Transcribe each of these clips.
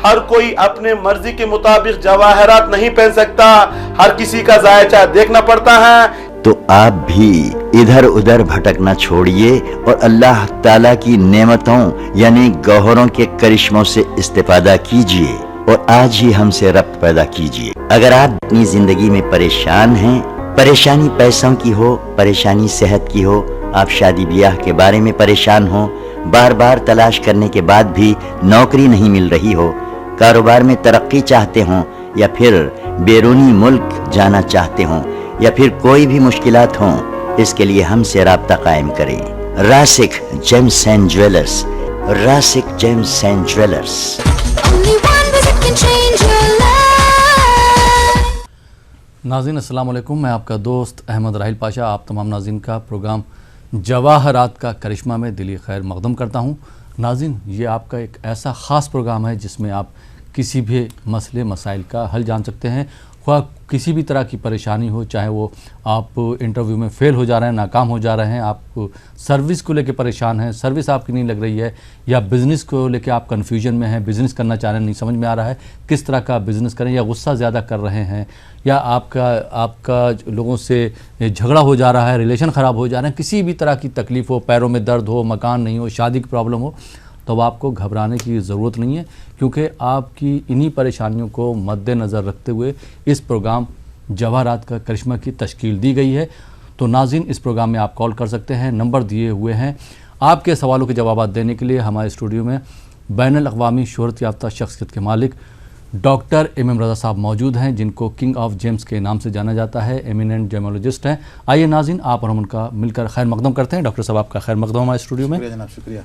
हर कोई अपने मर्जी के मुताबिक जवाहरात नहीं पहन सकता, हर किसी का जायचा देखना पड़ता है। तो आप भी इधर उधर भटकना छोड़िए और अल्लाह ताला की नेमतों यानी गौहरों के करिश्मों से इस्तेफादा कीजिए और आज ही हमसे रब्त पैदा कीजिए। अगर आप अपनी जिंदगी में परेशान हैं, परेशानी पैसों की हो, परेशानी सेहत की हो, आप शादी ब्याह के बारे में परेशान हो, बार बार तलाश करने के बाद भी नौकरी नहीं मिल रही हो, कारोबार में तरक्की चाहते हो या फिर बैरूनी मुल्क जाना चाहते हो या फिर कोई भी मुश्किलात हो, इसके लिए हमसे राब्ता कायम करें। Rasik Gems and Jewellers, Rasik Gems and Jewellers. नाज़रीन अस्सलाम वालेकुम, मैं आपका दोस्त अहमद राहिल पाशा आप तमाम नाज़रीन का प्रोग्राम जवाहरात का करिश्मा में दिली खैर मकदम करता हूँ। नाज़रीन, ये आपका एक ऐसा ख़ास प्रोग्राम है जिसमें आप किसी भी मसले मसाइल का हल जान सकते हैं। ख्वाह किसी भी तरह की परेशानी हो, चाहे वो आप इंटरव्यू में फ़ेल हो जा रहे हैं, नाकाम हो जा रहे हैं, आप सर्विस को लेके परेशान हैं, सर्विस आपकी नहीं लग रही है, या बिज़नेस को लेके आप कन्फ्यूजन में हैं, बिज़नेस करना चाह रहे हैं, नहीं समझ में आ रहा है किस तरह का बिज़नेस करें, या गुस्सा ज़्यादा कर रहे हैं, या आपका लोगों से झगड़ा हो जा रहा है, रिलेशन ख़राब हो जा रहे हैं, किसी भी तरह की तकलीफ़ हो, पैरों में दर्द हो, मकान नहीं हो, शादी की प्रॉब्लम हो, तो आपको घबराने की ज़रूरत नहीं है, क्योंकि आपकी इन्हीं परेशानियों को मद्देनज़र रखते हुए इस प्रोग्राम जवाहरात का करिश्मा की तश्कील दी गई है। तो नाज़रीन, इस प्रोग्राम में आप कॉल कर सकते हैं, नंबर दिए हुए हैं। आपके सवालों के जवाब देने के लिए हमारे स्टूडियो में बैनुल अक़वामी शोहरत याफ्ता शख्सियत के मालिक डॉक्टर एम रज़ा साहब मौजूद हैं, जिनको किंग ऑफ जेम्स के नाम से जाना जाता है, एमिनेंट जेमोलॉजिस्ट हैं। आइए नाज़रीन, आप और हम उनका मिलकर खैर मकदम करते हैं। डॉक्टर साहब, आपका खैर मकदम हमारे स्टूडियो में। जनाब, शुक्रिया।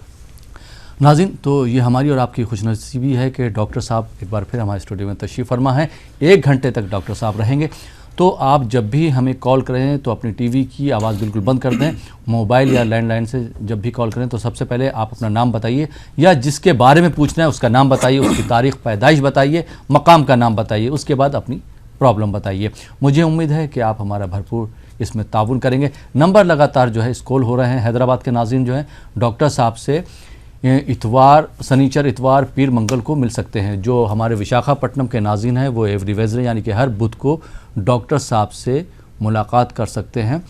नाज़रीन, तो ये हमारी और आपकी खुशनसीबी है कि डॉक्टर साहब एक बार फिर हमारे स्टूडियो में तशरीफ़ फरमा है। 1 घंटे तक डॉक्टर साहब रहेंगे। तो आप जब भी हमें कॉल करें तो अपनी टीवी की आवाज़ बिल्कुल बंद कर दें। मोबाइल या लैंडलाइन से जब भी कॉल करें तो सबसे पहले आप अपना नाम बताइए, या जिसके बारे में पूछना है उसका नाम बताइए, उसकी तारीख़ पैदाइश बताइए, मकाम का नाम बताइए, उसके बाद अपनी प्रॉब्लम बताइए। मुझे उम्मीद है कि आप हमारा भरपूर इसमें ताउन करेंगे। नंबर लगातार जो है इस कॉल हो रहे हैं। हैदराबाद के नाज़रीन जो हैं डॉक्टर साहब से इतवार, शनिचर, इतवार, पीर, मंगल को मिल सकते हैं। जो हमारे विशाखापट्टनम के नाज़रीन हैं वो एवरी वेजडे यानी कि हर बुध को डॉक्टर साहब से मुलाकात कर सकते हैं।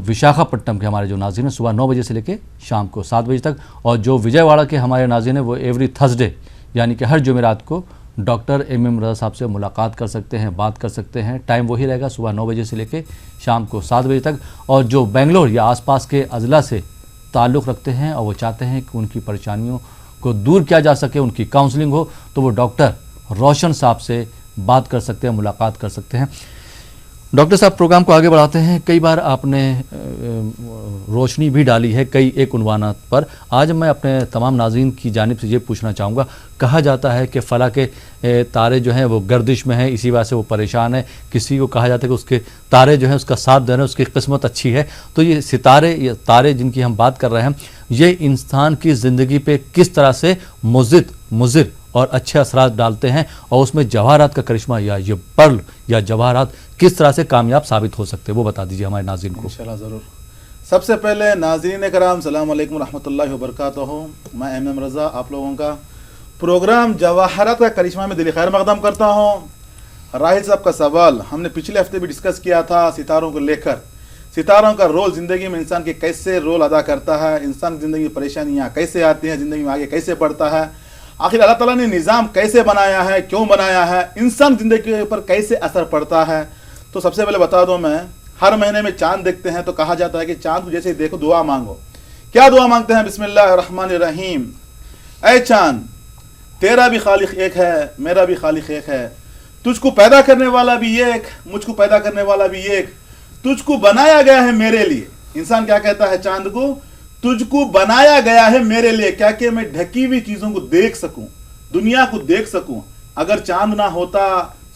विशाखापट्टनम के हमारे जो नाज़रीन हैं सुबह 9 बजे से लेकर शाम को 7 बजे तक, और जो विजयवाड़ा के हमारे नाज़रीन हैं वो एवरी थर्सडे यानी कि हर जुमेरात को डॉक्टर एम रज़ा साहब से मुलाकात कर सकते हैं, बात कर सकते हैं। टाइम वही रहेगा, सुबह 9 बजे से लेकर शाम को 7 बजे तक। और जो बेंगलोर या आसपास के अज़ला से ताल्लुक़ रखते हैं और वो चाहते हैं कि उनकी परेशानियों को दूर किया जा सके, उनकी काउंसलिंग हो, तो वो डॉक्टर रोशन साहब से बात कर सकते हैं, मुलाकात कर सकते हैं। डॉक्टर साहब, प्रोग्राम को आगे बढ़ाते हैं। कई बार आपने रोशनी भी डाली है कई एक उन्वानात पर। आज मैं अपने तमाम नाज़रीन की जानिब से ये पूछना चाहूँगा, कहा जाता है कि फ़ला के तारे जो हैं वो गर्दिश में हैं, इसी वजह से वो परेशान है। किसी को कहा जाता है कि उसके तारे जो हैं उसका साथ दे रहे हैं, उसकी किस्मत अच्छी है। तो ये सितारे, ये तारे जिनकी हम बात कर रहे हैं, ये इंसान की ज़िंदगी पे किस तरह से मुज़िर और अच्छे असरात डालते हैं, और उसमें जवाहरात का करिश्मा या ये पर्ल या जवाहरात किस तरह से कामयाब साबित हो सकते हैं, वो बता दीजिए हमारे नाज़रीन को। इंशाल्लाह ज़रूर। सबसे पहले नाज़रीन कराम, सलाम अलैकुम रहमतुल्लाहि व बरकातहू। मैं एम रज़ा आप लोगों का प्रोग्राम जवाहरात का करिश्मा में दिली खैर मकदम करता हूँ। राहिल साहब का सवाल हमने पिछले हफ्ते भी डिस्कस किया था सितारों को लेकर। सितारों का रोल ज़िंदगी में इंसान के कैसे रोल अदा करता है, इंसान की ज़िंदगी में परेशानियाँ कैसे आती हैं, ज़िंदगी में आगे कैसे बढ़ता है, आखिर अल्लाह ताला ने निज़ाम कैसे बनाया है, क्यों बनाया है, इंसान ज़िंदगी के ऊपर कैसे असर पड़ता है। तो सबसे पहले बता दूं, मैं हर महीने में चांद देखते हैं तो कहा जाता है कि चांद को जैसे ही देखो दुआ मांगो। क्या दुआ मांगते हैं? बिस्मिल्लाहिर्रहमानिर्रहीम। ऐ चांद, तेरा भी खालिक एक है, मेरा भी खालिक एक है, तुझको पैदा करने वाला भी एक, मुझको पैदा करने वाला भी एक, तुझको बनाया गया है मेरे लिए। इंसान क्या कहता है चांद को? तुझको बनाया गया है मेरे लिए, क्या कि मैं ढकी हुई चीजों को देख सकूं, दुनिया को देख सकूं। अगर चांद ना होता,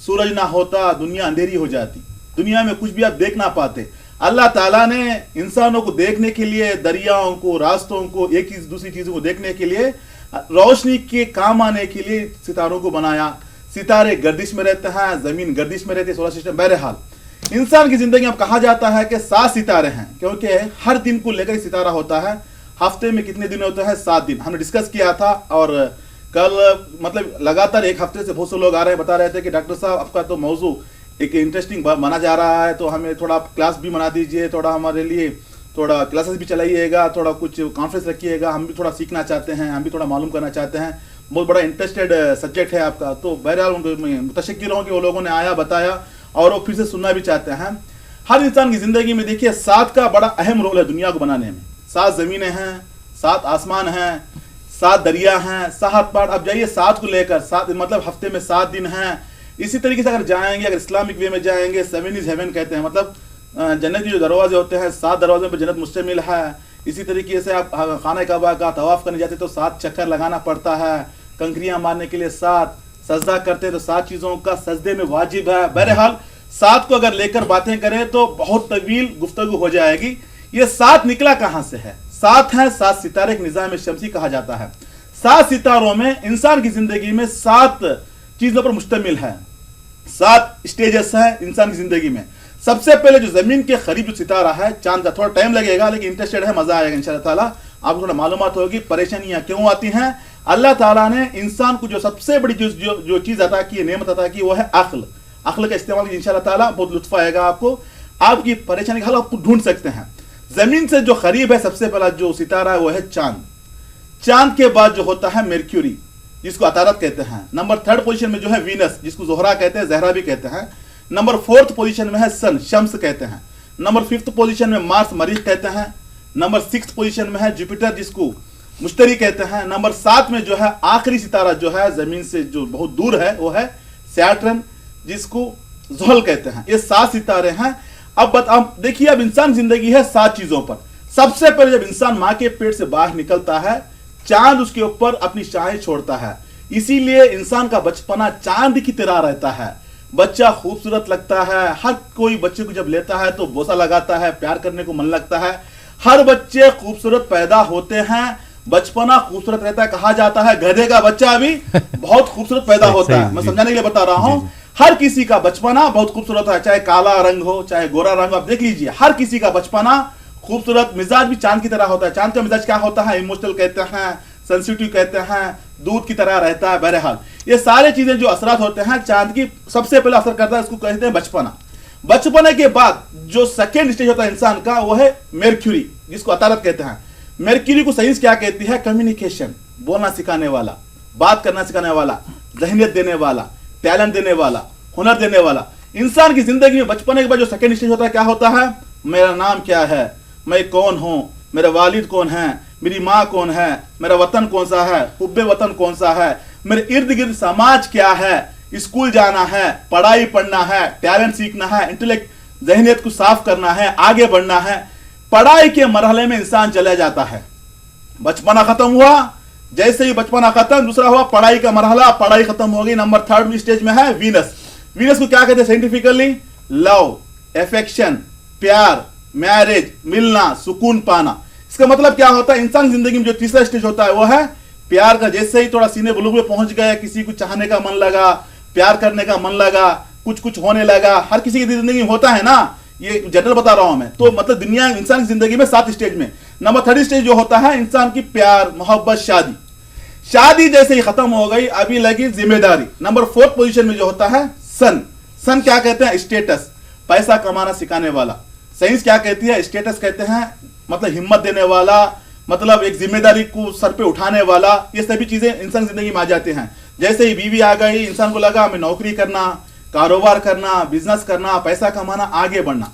सूरज ना होता, दुनिया अंधेरी हो जाती, दुनिया में कुछ भी आप देख ना पाते। अल्लाह ताला ने इंसानों को देखने के लिए, दरियाओं को, रास्तों को, एक चीज दूसरी चीजों को देखने के लिए, रोशनी के काम आने के लिए सितारों को बनाया। सितारे गर्दिश में रहते हैं, जमीन गर्दिश में रहती है, सोलर सिस्टम। बहरहाल इंसान की जिंदगी में कहा जाता है कि 7 सितारे हैं, क्योंकि हर दिन को लेकर सितारा होता है। हफ्ते में कितने दिन होते हैं? 7 दिन। हमने डिस्कस किया था। और कल मतलब लगातार एक हफ्ते से बहुत से लोग आ रहे हैं, बता रहे थे कि डॉक्टर साहब आपका तो मौजू एक इंटरेस्टिंग माना जा रहा है, तो हमें थोड़ा क्लास भी बना दीजिए, थोड़ा हमारे लिए थोड़ा क्लासेस भी चलाइएगा, थोड़ा कुछ कॉन्फ्रेंस रखिएगा, हम भी थोड़ा सीखना चाहते हैं, हम भी थोड़ा मालूम करना चाहते हैं, बहुत बड़ा इंटरेस्टेड सब्जेक्ट है आपका। तो बहरहाल मैं मुतशक्किर हूँ कि वो लोगों ने आया, बताया और वो फिर से सुनना भी चाहते हैं। हर इंसान की ज़िंदगी में देखिए 7 का बड़ा अहम रोल है दुनिया को बनाने में। 7 ज़मीनें हैं, 7 आसमान हैं, 7 दरिया हैं, 7 पहाड़। अब जाइए 7 को लेकर, 7 मतलब हफ्ते में 7 दिन हैं। इसी तरीके से अगर जाएंगे, अगर इस्लामिक वे में जाएंगे, 7 इज हेवन कहते हैं, मतलब जन्नत के जो दरवाजे होते हैं 7 दरवाजे पर जन्नत मुश्तमिल है। इसी तरीके से आप खाना काबा का तवाफ करने जाते तो 7 चक्कर लगाना पड़ता है, कंकरियां मारने के लिए 7, सजदा करते हैं तो 7 चीज़ों का सजदे में वाजिब है। बहरहाल 7 को अगर लेकर बातें करें तो बहुत तवील गुफ्तगू हो जाएगी। ये 7 निकला कहाँ से है? 7 है 7 सितारे के निज़ाम शमसी कहा जाता है। 7 सितारों में इंसान की जिंदगी में 7 चीज़ों पर मुश्तमिल है, 7 स्टेजेस हैं इंसान की जिंदगी में। सबसे पहले जो जमीन के करीब जो सितारा है चांद का, थोड़ा टाइम लगेगा लेकिन इंटरेस्टेड है, मजा आएगा इंशाअल्लाह ताला, आपको थोड़ा मालूमात होगी परेशानियां क्यों आती हैं। अल्लाह ताला ने इंसान को जो सबसे बड़ी जो चीज अता की, नेमत अता की, वो है अक्ल। अक्ल का इस्तेमाल इंशाअल्लाह ताला बहुत लुत्फ आएगा आपको, आपकी परेशानी का हल आपको ढूंढ सकते हैं। जमीन से जो करीब है सबसे पहला जो सितारा है वो है चांद। चांद के बाद जो होता है मर्क्यूरी, जिसको अतारत कहते हैं। नंबर 3rd पोजीशन में जो है वीनस, जिसको जोहरा कहते हैं, जहरा भी कहते हैं। नंबर 4th पोजीशन में है सन, शम्स कहते हैं। नंबर 5th पोजीशन में मार्स, मरीख कहते हैं। नंबर 6th पोजीशन में है जुपिटर, जिसको मुश्तरी कहते हैं। नंबर 7 में जो है आखिरी सितारा जो है जमीन से जो बहुत दूर है वो है सैटर्न, जिसको ज़ुहल कहते हैं। ये 7 सितारे हैं। अब देखिए, अब इंसान जिंदगी है 7 चीजों पर। सबसे पहले जब इंसान माँ के पेट से बाहर निकलता है, चांद उसके ऊपर अपनी शाहें छोड़ता है। इसीलिए इंसान का बचपना चांद की तरह रहता है। बच्चा खूबसूरत लगता है, हर कोई बच्चे को जब लेता है तो बोसा लगाता है, प्यार करने को मन लगता है। हर बच्चे खूबसूरत पैदा होते हैं, बचपना खूबसूरत रहता है। कहा जाता है गधे का बच्चा भी बहुत खूबसूरत पैदा होता है। मैं समझाने के लिए बता रहा हूँ, हर किसी का बचपना बहुत खूबसूरत है, चाहे काला रंग हो चाहे गोरा रंग हो। आप देख लीजिए, हर किसी का बचपना खूबसूरत। मिजाज भी चांद की तरह होता है। चांद का मिजाज क्या होता है? इमोशनल कहते हैं, सेंसिटिव कहते हैं, दूध की तरह रहता है। बहरहाल ये सारे चीजें जो असरात होते हैं चांद की, सबसे पहले असर करता है, इसको कहते हैं बचपना। बचपने के बाद जो सेकेंड स्टेज होता है इंसान का, वो है मर्क्यूरी, जिसको अतारत कहते हैं। मर्क्यूरी को साइंस क्या कहती है? कम्युनिकेशन, बोलना सिखाने वाला, बात करना सिखाने वाला, जहनियत देने वाला, टैलेंट देने वाला, हुनर देने वाला। इंसान की जिंदगी में बचपने के बाद जो सेकेंड स्टेज होता है क्या होता है? मेरा नाम क्या है, मैं कौन हूं, मेरे वालिद कौन है, मेरी माँ कौन है, मेरा वतन कौन सा है, हुब्बे वतन कौन सा है, मेरे इर्द गिर्द समाज क्या है, स्कूल जाना है, पढ़ाई पढ़ना है, टैलेंट सीखना है, इंटेलेक्ट जहनियत को साफ करना है, आगे बढ़ना है। पढ़ाई के मरहले में इंसान चला जाता है। बचपना खत्म हुआ, जैसे ही बचपना खत्म, दूसरा हुआ पढ़ाई का मरहला, पढ़ाई खत्म हो गई। नंबर 3rd स्टेज में है वीनस। वीनस को क्या कहते हैं साइंटिफिकली? लव, एफेक्शन, प्यार, मैरिज, मिलना, सुकून पाना। इसका मतलब क्या होता है? इंसान जिंदगी में जो तीसरा स्टेज होता है वो है प्यार का। जैसे ही थोड़ा सीने बुलुग में पहुंच गया, किसी को चाहने का मन लगा, प्यार करने का मन लगा, कुछ कुछ होने लगा। हर किसी की जिंदगी में होता है ना, ये जनरल बता रहा हूं मैं। तो मतलब दुनिया इंसान की जिंदगी में 7 स्टेज में नंबर 3rd स्टेज जो होता है इंसान की प्यार, मोहब्बत, शादी। शादी जैसे ही खत्म हो गई, अभी लगी जिम्मेदारी। नंबर 4th पोजीशन में जो होता है सन। सन क्या कहते हैं? स्टेटस, पैसा कमाना सिखाने वाला। साइंस क्या कहती है? स्टेटस कहते हैं, मतलब हिम्मत देने वाला, मतलब एक जिम्मेदारी को सर पे उठाने वाला। ये सभी चीजें इंसान जिंदगी में आ जाते हैं। जैसे ही बीवी आ गई, इंसान को लगा हमें नौकरी करना, कारोबार करना, बिजनेस करना, पैसा कमाना, आगे बढ़ना।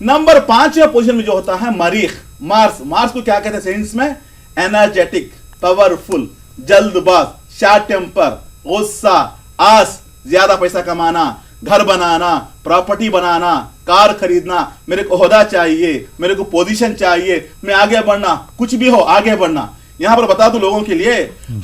नंबर 5वें पोजीशन में जो होता है मरीख, मार्स। मार्स को क्या कहते हैं साइंस में? एनर्जेटिक, पावरफुल, जल्दबाज, शॉर्ट टेम्पर, गुस्सा, आस, ज्यादा पैसा कमाना, घर बनाना, प्रॉपर्टी बनाना, कार खरीदना, मेरे को ओहदा चाहिए, मेरे को पोजीशन चाहिए, मैं आगे बढ़ना, कुछ भी हो आगे बढ़ना। यहां पर बता दूं लोगों के लिए,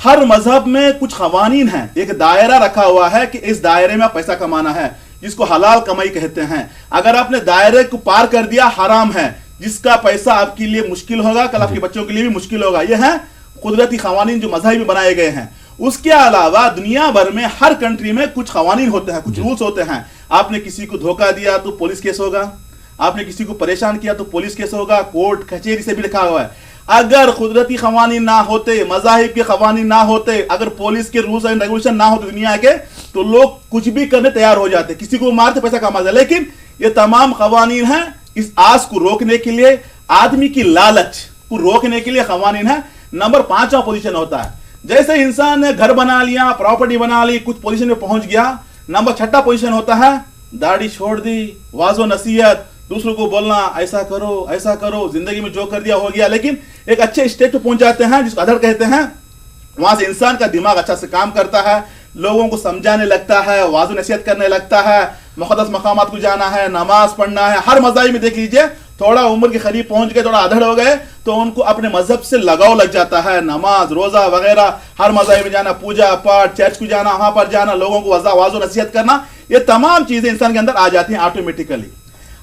हर मजहब में कुछ कवानीन है, एक दायरा रखा हुआ है कि इस दायरे में पैसा कमाना है, जिसको हलाल कमाई कहते हैं। अगर आपने दायरे को पार कर दिया, हराम है, जिसका पैसा आपके लिए मुश्किल होगा, कल आपके बच्चों के लिए भी मुश्किल होगा। यह है कुदरती कवानीन जो मजहब में बनाए गए हैं। उसके अलावा दुनिया भर में हर कंट्री में कुछ कवानीन होते हैं, कुछ रूल्स होते हैं। आपने किसी को धोखा दिया तो पुलिस केस होगा, आपने किसी को परेशान किया तो पुलिस केस होगा, कोर्ट कचहरी से भी लिखा हुआ है। अगर कुदरती कवानीन ना होते, मज़ाहिब के कवानीन ना होते, अगर पुलिस के रूल्स एंड रेगुलेशन ना होते दुनिया के, तो लोग कुछ भी करने तैयार हो जाते, किसी को मारते पैसा कमाते। लेकिन ये तमाम कवानीन हैं इस आस को रोकने के लिए, आदमी की लालच को रोकने के लिए कवानीन है। नंबर 5वां पोजीशन होता है, जैसे इंसान ने घर बना लिया, प्रॉपर्टी बना ली, कुछ पोजीशन में पहुंच गया, नंबर 6वां पोजीशन होता है दाढ़ी छोड़ दी, वाजो नसीहत, दूसरों को बोलना ऐसा करो, जिंदगी में जो कर दिया हो गया। लेकिन एक अच्छे स्टेज पे पहुंच जाते हैं जिसको अदर कहते हैं, वहां से इंसान का दिमाग अच्छा से काम करता है, लोगों को समझाने लगता है, वाजो नसीहत करने लगता है, मुक़द्दस मकामात को जाना है, नमाज पढ़ना है। हर मज़ाहिब में देख लीजिए, थोड़ा उम्र के करीब पहुंच गए, थोड़ा अधड़ हो गए, तो उनको अपने मजहब से लगाव लग जाता है। नमाज, रोजा वगैरह, हर मज़ाहिब में जाना, पूजा पाठ, चर्च को जाना, वहां पर जाना, लोगों को वाजो नसीहत करना, ये तमाम चीजें इंसान के अंदर आ जाती हैं ऑटोमेटिकली।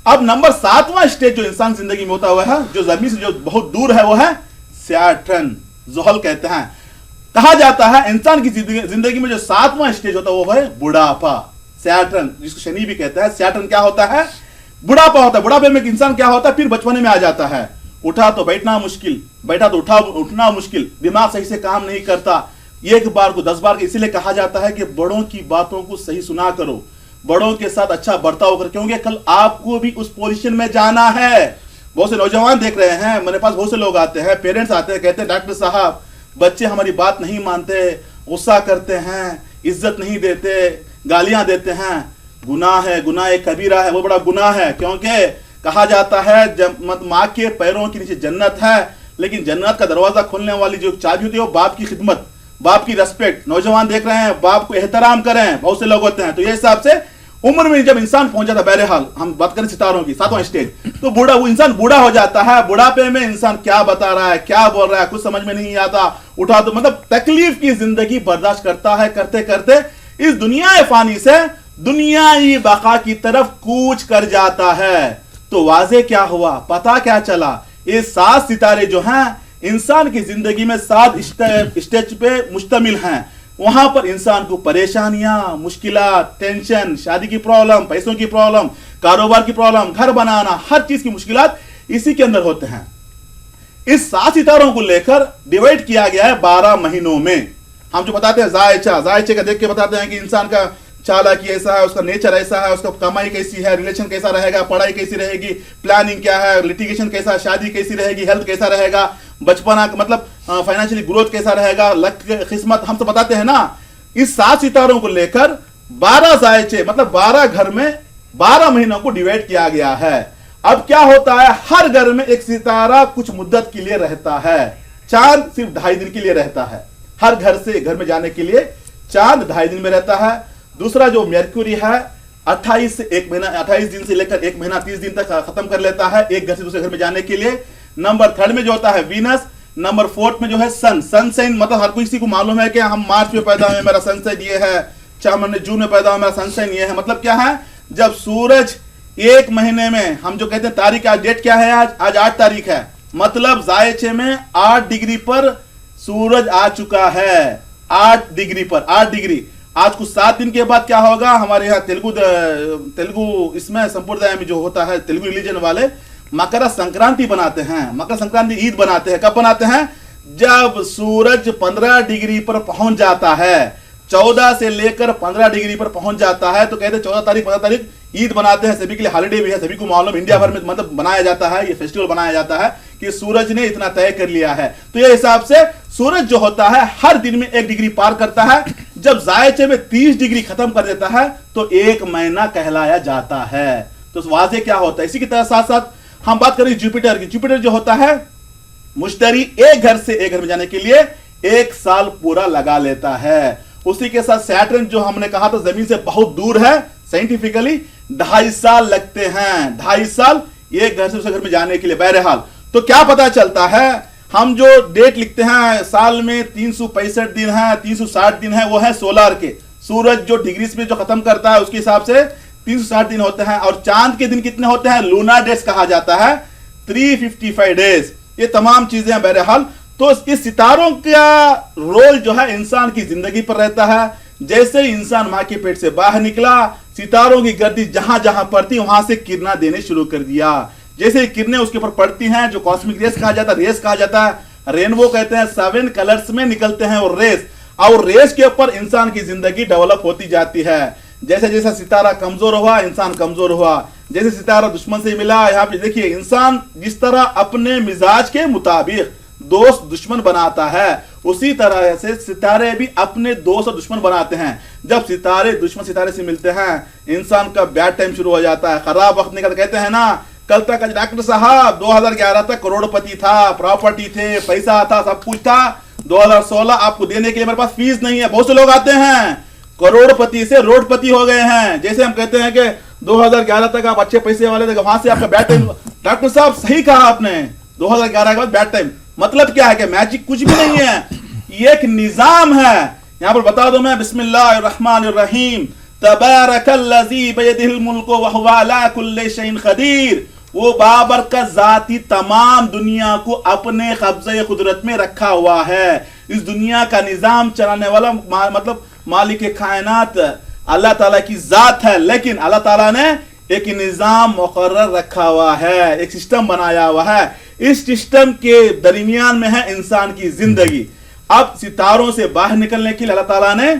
अब नंबर 7वां स्टेज जो इंसान जिंदगी में होता हुआ है, जो जमीन से जो बहुत दूर है, वो है सैटर्न, ज़ुहल कहते हैं। कहा जाता है इंसान की जिंदगी में जो 7वां स्टेज होता है वो है बुढ़ापा, सैटर्न, जिसको शनि भी कहता है। सैटर्न क्या होता है? बुढ़ापा होता है। बुढ़ापे में इंसान क्या होता है? फिर बचपने में आ जाता है, उठा तो बैठना मुश्किल, बैठा तो उठना मुश्किल, दिमाग सही से काम नहीं करता, एक बार को 10 बार। इसीलिए कहा जाता है कि बड़ों की बातों को सही सुना करो, बड़ों के साथ अच्छा बर्ताव करो, क्योंकि कल आपको भी उस पोजीशन में जाना है। बहुत से नौजवान देख रहे हैं, मेरे पास बहुत से लोग आते हैं, पेरेंट्स आते हैं, कहते हैं डॉक्टर साहब बच्चे हमारी बात नहीं मानते, गुस्सा करते हैं, इज्जत नहीं देते, गालियां देते हैं। गुनाह है, गुनाह एक कबीरा है, वो बड़ा गुनाह है, क्योंकि कहा जाता है जब माँ के पैरों के नीचे जन्नत है, लेकिन जन्नत का दरवाजा खोलने वाली जो चाबी होती है वो बाप की खिदमत, बाप की रेस्पेक्ट। नौजवान देख रहे हैं, बाप को एहतराम करें, बहुत से लोग होते हैं। तो ये हिसाब से उम्र में जब इंसान पहुंच जाता है, बहरहाल हम बात करें सितारों की 7वां स्टेज, तो बूढ़ा, वो इंसान बूढ़ा हो जाता है। बुढ़ापे में इंसान क्या बता रहा है, क्या बोल रहा है, कुछ समझ में नहीं आता, उठा तो मतलब तकलीफ की जिंदगी बर्दाश्त करता है, करते करते इस दुनिया फानी से दुनियाई बका की तरफ कूच कर जाता है। तो वाजे क्या हुआ, पता क्या चला, ये 7 सितारे जो हैं इंसान की जिंदगी में 7 स्टेज पे मुश्तमिल हैं। वहां पर इंसान को परेशानियां, मुश्किलात, टेंशन, शादी की प्रॉब्लम, पैसों की प्रॉब्लम, कारोबार की प्रॉब्लम, घर बनाना, हर चीज की मुश्किलात इसी के अंदर होते हैं। इस 7 सितारों को लेकर डिवाइड किया गया है 12 महीनों में। हम जो बताते हैं जायचे का देख के बताते हैं कि इंसान का चालाकी ऐसा है, उसका नेचर ऐसा है, उसका कमाई कैसी है, रिलेशन कैसा रहेगा, पढ़ाई कैसी रहेगी, प्लानिंग क्या है, लिटिगेशन कैसा, शादी कैसी रहेगी, हेल्थ कैसा रहेगा, बचपना मतलब फाइनेंशियली ग्रोथ कैसा रहेगा, लक, किस्मत, हम तो बताते हैं ना। इस 7 सितारों को लेकर 12 जायचे मतलब 12 घर में 12 महीनों को डिवाइड किया गया है। अब क्या होता है, हर घर में एक सितारा कुछ मुद्दत के लिए रहता है। चांद सिर्फ 2.5 दिन के लिए रहता है, हर घर से घर में जाने के लिए चांद 2.5 दिन में रहता है। दूसरा जो मरक्यूरी है 28 से 1 महीना, 28 दिन से लेकर 1 महीना 30 दिन तक खत्म कर लेता है एक घर से दूसरे घर में जाने के लिए। नंबर 3 में जो होता है वीनस। नंबर 4 में जो है सन साइन, मतलब हर किसी को मालूम है कि हम मार्च में पैदा हुए, मेरा सनसाइन ये है, 4 महीने जून में पैदा हुआ, मेरा सनसाइन ये है। मतलब क्या है, जब सूरज 1 महीने में, हम जो कहते हैं तारीख, आज डेट क्या है, आज 8 तारीख है, मतलब जायचे में 8 डिग्री पर सूरज आ चुका है, 8 डिग्री पर, 8 डिग्री। आज कुछ 7 दिन के बाद क्या होगा, हमारे यहाँ तेलुगु इसमें संप्रदाय में जो होता है, तेलुगु रिलीजन वाले मकर संक्रांति बनाते हैं, मकर संक्रांति ईद बनाते हैं। कब बनाते हैं, जब सूरज 15 डिग्री पर पहुंच जाता है, 14 से लेकर 15 डिग्री पर पहुंच जाता है, तो कहते हैं 14 तारीख 15 तारीख ईद बनाते हैं। सभी के लिए हॉलिडे भी है, सभी को मालूम, इंडिया भर में मतलब बनाया जाता है, ये फेस्टिवल बनाया जाता है कि सूरज ने इतना तय कर लिया है। तो ये हिसाब से सूरज जो होता है हर दिन में 1 डिग्री पार करता है। जब जायचे में 30 डिग्री खत्म कर देता है तो 1 महीना कहलाया जाता है। तो वाजे क्या होता है, इसी की तरह साथ साथ हम बात करें जुपिटर की। जुपिटर जो होता है मुश्तरी, एक घर से एक घर में जाने के लिए 1 साल पूरा लगा लेता है। उसी के साथ सैटर्न जो हमने कहा था जमीन से बहुत दूर है, साइंटिफिकली 2.5 साल लगते हैं, 2.5 साल एक घर से दूसरे घर में जाने के लिए। बहरहाल तो क्या पता चलता है, हम जो डेट लिखते हैं साल में 365 दिन है, 360 दिन है, वो है सोलर के, सूरज जो डिग्रीज में जो खत्म करता है उसके हिसाब से 360 दिन होते हैं। और चांद के दिन कितने होते हैं, लूनार डेज कहा जाता है, 355 डेज। ये तमाम चीजें हैं। बहरहाल तो इस सितारों का रोल जो है इंसान की जिंदगी पर रहता है। जैसे इंसान मां के पेट से बाहर निकला, सितारों की गर्दी जहां जहां पड़ती वहां से किरणा देने शुरू कर दिया। जैसे किरणें उसके ऊपर पड़ती हैं, जो कॉस्मिक रेस कहा जाता है, रेस कहा जाता है, रेनबो कहते हैं, 7 कलर्स में निकलते हैं और रेस, और रेस के ऊपर इंसान की जिंदगी डेवलप होती जाती है। जैसे जैसा सितारा कमजोर हुआ, इंसान कमजोर हुआ, जैसे सितारा दुश्मन से मिला, यहाँ पे देखिए इंसान जिस तरह अपने मिजाज के मुताबिक दोस्त दुश्मन बनाता है, उसी तरह से सितारे भी अपने दोस्त और दुश्मन बनाते हैं। जब सितारे दुश्मन सितारे से मिलते हैं, इंसान का बैड टाइम शुरू हो जाता है, खराब वक्त निकल। कहते हैं ना, कल तक डॉक्टर साहब 2011 तक करोड़पति था, प्रॉपर्टी थे, पैसा था, सब कुछ था, 2016 आपको देने के लिए मेरे पास फीस नहीं है। बहुत से लोग आते हैं करोड़पति से रोडपति हो गए हैं। जैसे हम कहते हैं कि 2011 तक आप अच्छे पैसे वाले थे, वहां से आपका बैड टाइम। डॉक्टर साहब सही कहा आपने, 2011 के बाद बैड टाइम। मतलब क्या है कि मैजिक कुछ भी नहीं है, ये एक निजाम है। यहां पर बता दो मैं, बिस्मिल्लाहिर्रहमानिर्रहीम, तबारकल्लज़ी बियदिहिल मुल्कु व हुवा अला कुल्लि शैइन क़दीर। वो बाबर का जाती तमाम दुनिया को अपने कब्ज़े कुदरत में रखा हुआ है। इस दुनिया का निजाम चलाने वाला मतलब मालिक कायनात अल्लाह ताला की जात है, लेकिन अल्लाह ताला ने एक निजाम मुकर्रर रखा हुआ है, एक सिस्टम बनाया हुआ है। इस सिस्टम के दरमियान में है इंसान की जिंदगी। अब सितारों से बाहर निकलने के लिए अल्लाह ताला ने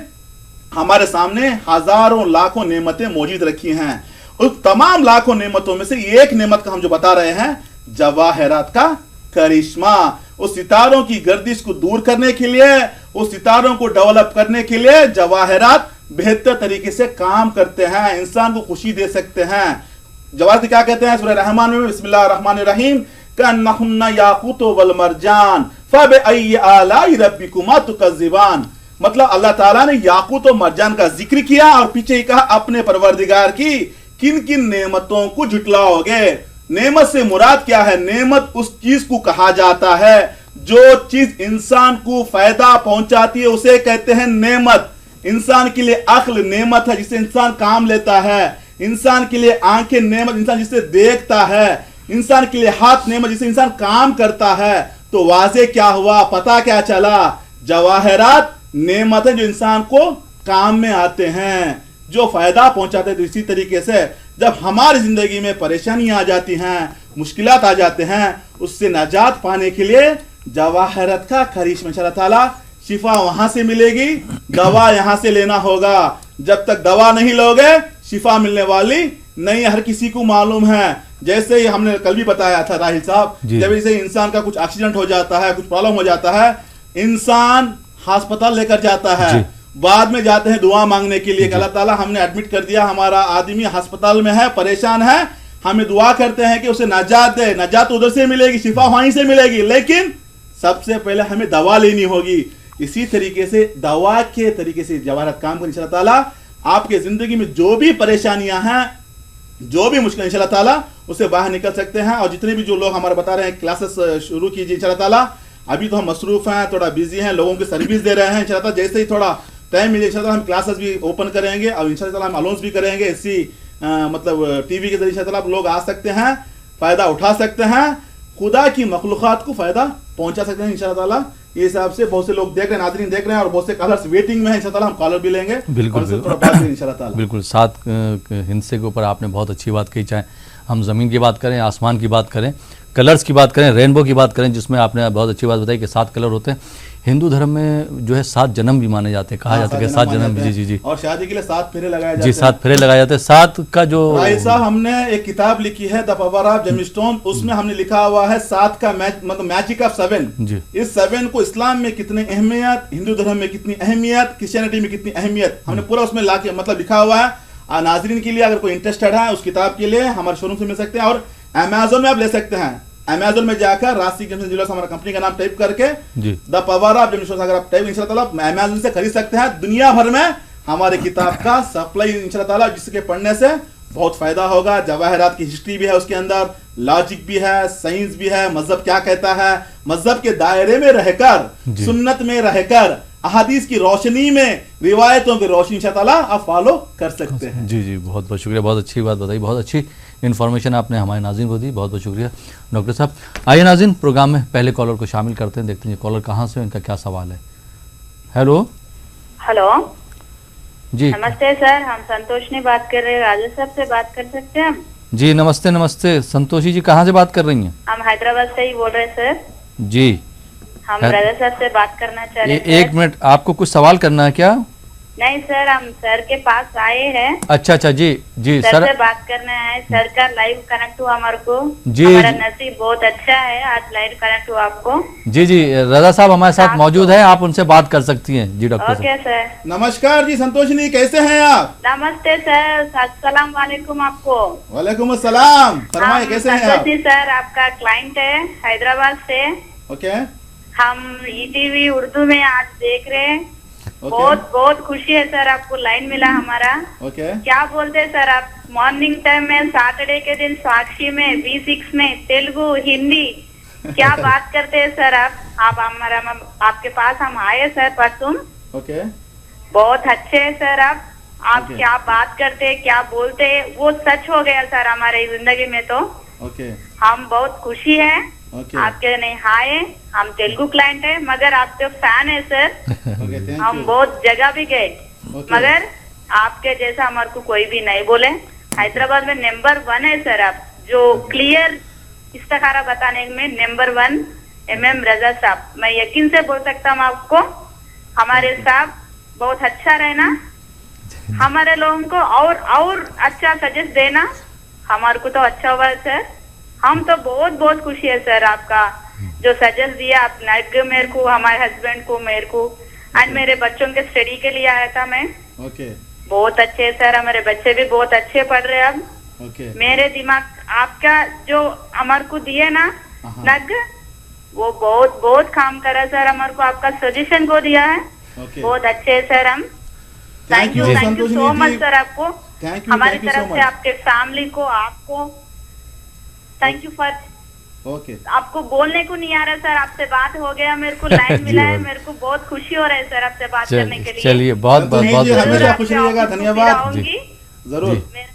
हमारे सामने हजारों लाखों नेमतें मौजूद रखी हैं। उस तमाम लाखों नेमतों में से एक नेमत का हम जो बता रहे हैं, जवाहरात का करिश्मा। उस सितारों की गर्दिश को दूर करने के लिए, उस सितारों को डेवलप करने के लिए जवाहरात बेहतर तरीके से काम करते हैं, इंसान को खुशी दे सकते हैं। जवाहरात क्या कहते हैं सूरह रहमान में, बिस्मिल्लाहिर्रहमानिर्रहीम, कन्नहुन्ना याकूत वल मरजान फबिअय्यि आलाई रब्बिकुमा तुकज़्ज़िबान। मतलब अल्लाह ताला ने याकूत और मरजान का जिक्र किया और पीछे ही कहा अपने परवरदिगार की किन किन नेमतों को झुटलाओगे। नेमत से मुराद क्या है? नेमत उस चीज को कहा जाता है जो चीज इंसान को फायदा पहुंचाती है, उसे कहते हैं नेमत। इंसान के लिए अक्ल नेमत है, जिससे इंसान काम लेता है। इंसान के लिए आंखें नेमत, इंसान जिससे देखता है। इंसान के लिए हाथ नेमत, जिससे इंसान काम करता है। तो वाजे क्या हुआ, पता क्या चला? जवाहरात नेमत है जो इंसान को काम में आते हैं, जो फायदा पहुंचाते हैं। तो इसी तरीके से जब हमारी जिंदगी में परेशानियां आ जाती हैं, मुश्किलात आ जाते हैं, उससे निजात पाने के लिए जवाहरत का करिश्मा इंशाअल्लाह ताला शिफा वहां से मिलेगी। दवा यहां से लेना होगा। जब तक दवा नहीं लोगे शिफा मिलने वाली नहीं, हर किसी को मालूम है। जैसे ही हमने कल भी बताया था राहिल साहब, जब इसे इंसान का कुछ एक्सीडेंट हो जाता है, कुछ प्रॉब्लम हो जाता है, इंसान अस्पताल लेकर जाता है, बाद में जाते हैं दुआ मांगने के लिए। अल्लाह ताला हमने एडमिट कर दिया, हमारा आदमी अस्पताल में है, परेशान है, हमें दुआ करते हैं कि उसे नजात दे। नजात उधर से मिलेगी, शिफा वहीं से मिलेगी, लेकिन सबसे पहले हमें दवा लेनी होगी। इसी तरीके से दवा के तरीके से जवाहरात काम कर इंशाअल्लाह ताला आपके जिंदगी में जो भी परेशानियां हैं, जो भी मुश्किल इंशाअल्लाह ताला उससे बाहर निकल सकते हैं। और जितने भी जो लोग हमारे बता रहे हैं क्लासेस शुरू कीजिए इंशाअल्लाह ताला। अभी तो हम मसरूफ हैं, थोड़ा बिजी हैं, लोगों की सर्विस दे रहे हैं इंशाअल्लाह ताला। जैसे ही थोड़ा टाइम मिले इंशाअल्लाह हम क्लासेस भी ओपन करेंगे और इंशाअल्लाह ताला हम अनाउंस भी करेंगे। इसी मतलब टीवी के जरिए इंशाअल्लाह आप लोग आ सकते हैं, फायदा उठा सकते हैं, खुदा की मखलूक़ात को फायदा पहुंचा सकते हैं इंशाअल्लाह ताला। ये हिसाब से बहुत से लोग देख रहे हैं, नाज़रीन देख रहे हैं, और बहुत से कॉलर्स वेटिंग में हैं। इंशाअल्लाह ताला हम कॉलर भी लेंगे। बिल्कुल इंशाअल्लाह ताला। बिल्कुल 7 हिस्से के ऊपर आपने बहुत अच्छी बात कही। चाहे हम ज़मीन की बात करें, आसमान की बात करें, कलर्स की बात करें, रेनबो की बात करें, जिसमें आपने बहुत अच्छी बात बताई कि 7 कलर होते हैं। हिंदू धर्म में जो है 7 जन्म भी माने जाते हैं, कहा जाता है कि 7 जन्म। जी जी, और शादी के लिए 7 फेरे लगाए जाते हैं। जी 7 फेरे लगाए जाते हैं। 7 का जो साहब हमने एक किताब लिखी है द पावर ऑफ जेमस्टोन, उसमें हमने लिखा हुआ है 7 का मतलब मैजिक ऑफ 7। इस 7 को इस्लाम में कितनी अहमियत, हिंदू धर्म में कितनी अहमियत, क्रिश्चियनिटी में कितनी अहमियत, हमने पूरा उसमें लाके मतलब लिखा हुआ है। नाजरीन के लिए अगर कोई इंटरेस्टेड है उस किताब के लिए हमारे शोरूम से मिल सकते हैं, और अमेजोन में आप ले सकते हैं। अमेजोन में जाकर राशि ज्वेलर्स हमारा कंपनी का नाम टाइप करके द पावर ऑफ जेमस्टोन अगर आप टाइप इंशाअल्लाह ताला अमेजोन से खरीद सकते हैं। दुनिया भर में हमारे किताब का सप्लाई इंशाअल्लाह ताला, जिसके पढ़ने से बहुत फायदा होगा। जवाहरात की हिस्ट्री भी है उसके अंदर, लॉजिक भी है, साइंस भी है, मजहब क्या कहता है, मजहब के दायरे में रहकर, सुन्नत में रहकर, अहादीस की रोशनी में, रिवायतों की रोशनी इंशाअल्लाह ताला आप फॉलो कर सकते हैं। जी जी, बहुत बहुत शुक्रिया, बहुत अच्छी बात बताई, बहुत अच्छी इन्फॉर्मेशन आपने हमारे नाज़रीन को दी, बहुत बहुत शुक्रिया डॉक्टर साहब। आइए नाज़रीन, प्रोग्राम में पहले कॉलर को शामिल करते हैं, देखते हैं कॉलर कहाँ से, इनका क्या सवाल है। हेलो हेलो जी, नमस्ते सर, हम संतोषनी बात कर रहे हैं, राजा साहब से बात कर सकते हैं हम? जी नमस्ते नमस्ते, संतोषी जी कहाँ से बात कर रही हैं? हम हैदराबाद से ही बोल रहे हैं सर। जी हम रजा साहब से बात करना चाह रहे हैं। एक मिनट, आपको कुछ सवाल करना है क्या? नहीं सर, हम सर के पास आए हैं। अच्छा अच्छा, जी जी सर सर से बात करना है। सर का लाइव कनेक्ट हुआ हमारे को। जी, हमारा जी। नसीब बहुत अच्छा है, आज लाइव कनेक्ट हुआ आपको। जी जी, रजा साहब हमारे साथ मौजूद हैं, आप उनसे बात कर सकती हैं। जी डॉक्टर साहब। Okay sir. नमस्कार जी संतोषिनी, कैसे हैं आप? नमस्ते सर, अस्सलाम वालेकुम आपको। वालेकुम अस्सलाम, फरमाइए कैसे हैं आप? संतोषी सर आपका क्लाइंट है हैदराबाद से। ओके हम ईटीवी उर्दू में आज देख रहे हैं। ओके बहुत बहुत खुशी है सर, आपको लाइन मिला हमारा। ओके क्या बोलते हैं सर आप? मॉर्निंग टाइम में सैटरडे के दिन साक्षी में V6 में तेलुगु हिंदी क्या बात करते हैं सर आप हमारा आपके पास हम आए सर परसों। ओके बहुत अच्छे हैं सर आप Okay. क्या बात करते हैं, क्या बोलते हैं, वो सच हो गया सर हमारे जिंदगी में। तो ओके हम बहुत खुशी है ओके आपके नहीं आए। हम तेलुगु क्लाइंट है मगर आपके फैन है सर। ओके, थैंक हम यू। बहुत जगह भी गए ओके। मगर आपके जैसा हमारे को कोई भी नहीं बोले। हैदराबाद में नंबर 1 है सर आप, जो क्लियर इस्तिखारा बताने में नंबर 1 MM रजा साहब। मैं यकीन से बोल सकता हूँ आपको, हमारे साहब बहुत अच्छा रहना, हमारे लोगों को और अच्छा सजेस्ट देना, हमारे को तो अच्छा हुआ सर। हम तो बहुत बहुत खुशी है सर आपका जो सजेस्ट दिया आप मेरे को, हमारे हस्बैंड को, मेरे को एंड मेरे बच्चों के स्टडी के लिए आया था मैं। ओके बहुत अच्छे है सर, हमारे बच्चे भी बहुत अच्छे पढ़ रहे हैं अब। ओके मेरे दिमाग आपका जो हमारे को दिए ना हाँ। नग, वो बहुत बहुत काम करा सर हमारे को, आपका सजेशन को दिया है। ओके बहुत अच्छे है सर हम। Thank you thank you Santoshini so much जी, सर आपको, थैंक यू हमारी so तरफ से much। आपके फैमिली को, आपको थैंक यू फॉर। ओके आपको बोलने को नहीं आ रहा सर, आपसे बात हो गया, मेरे को लाइन मिला है, मेरे को बहुत खुशी हो रहा है सर आपसे बात करने के लिए। चलिए बहुत बहुत संतोषी बहुत जी, बहुत हमेशा शुक्रिया। खुश रहिएगा, धन्यवाद। आऊंगी। जरूर जी। मेरे-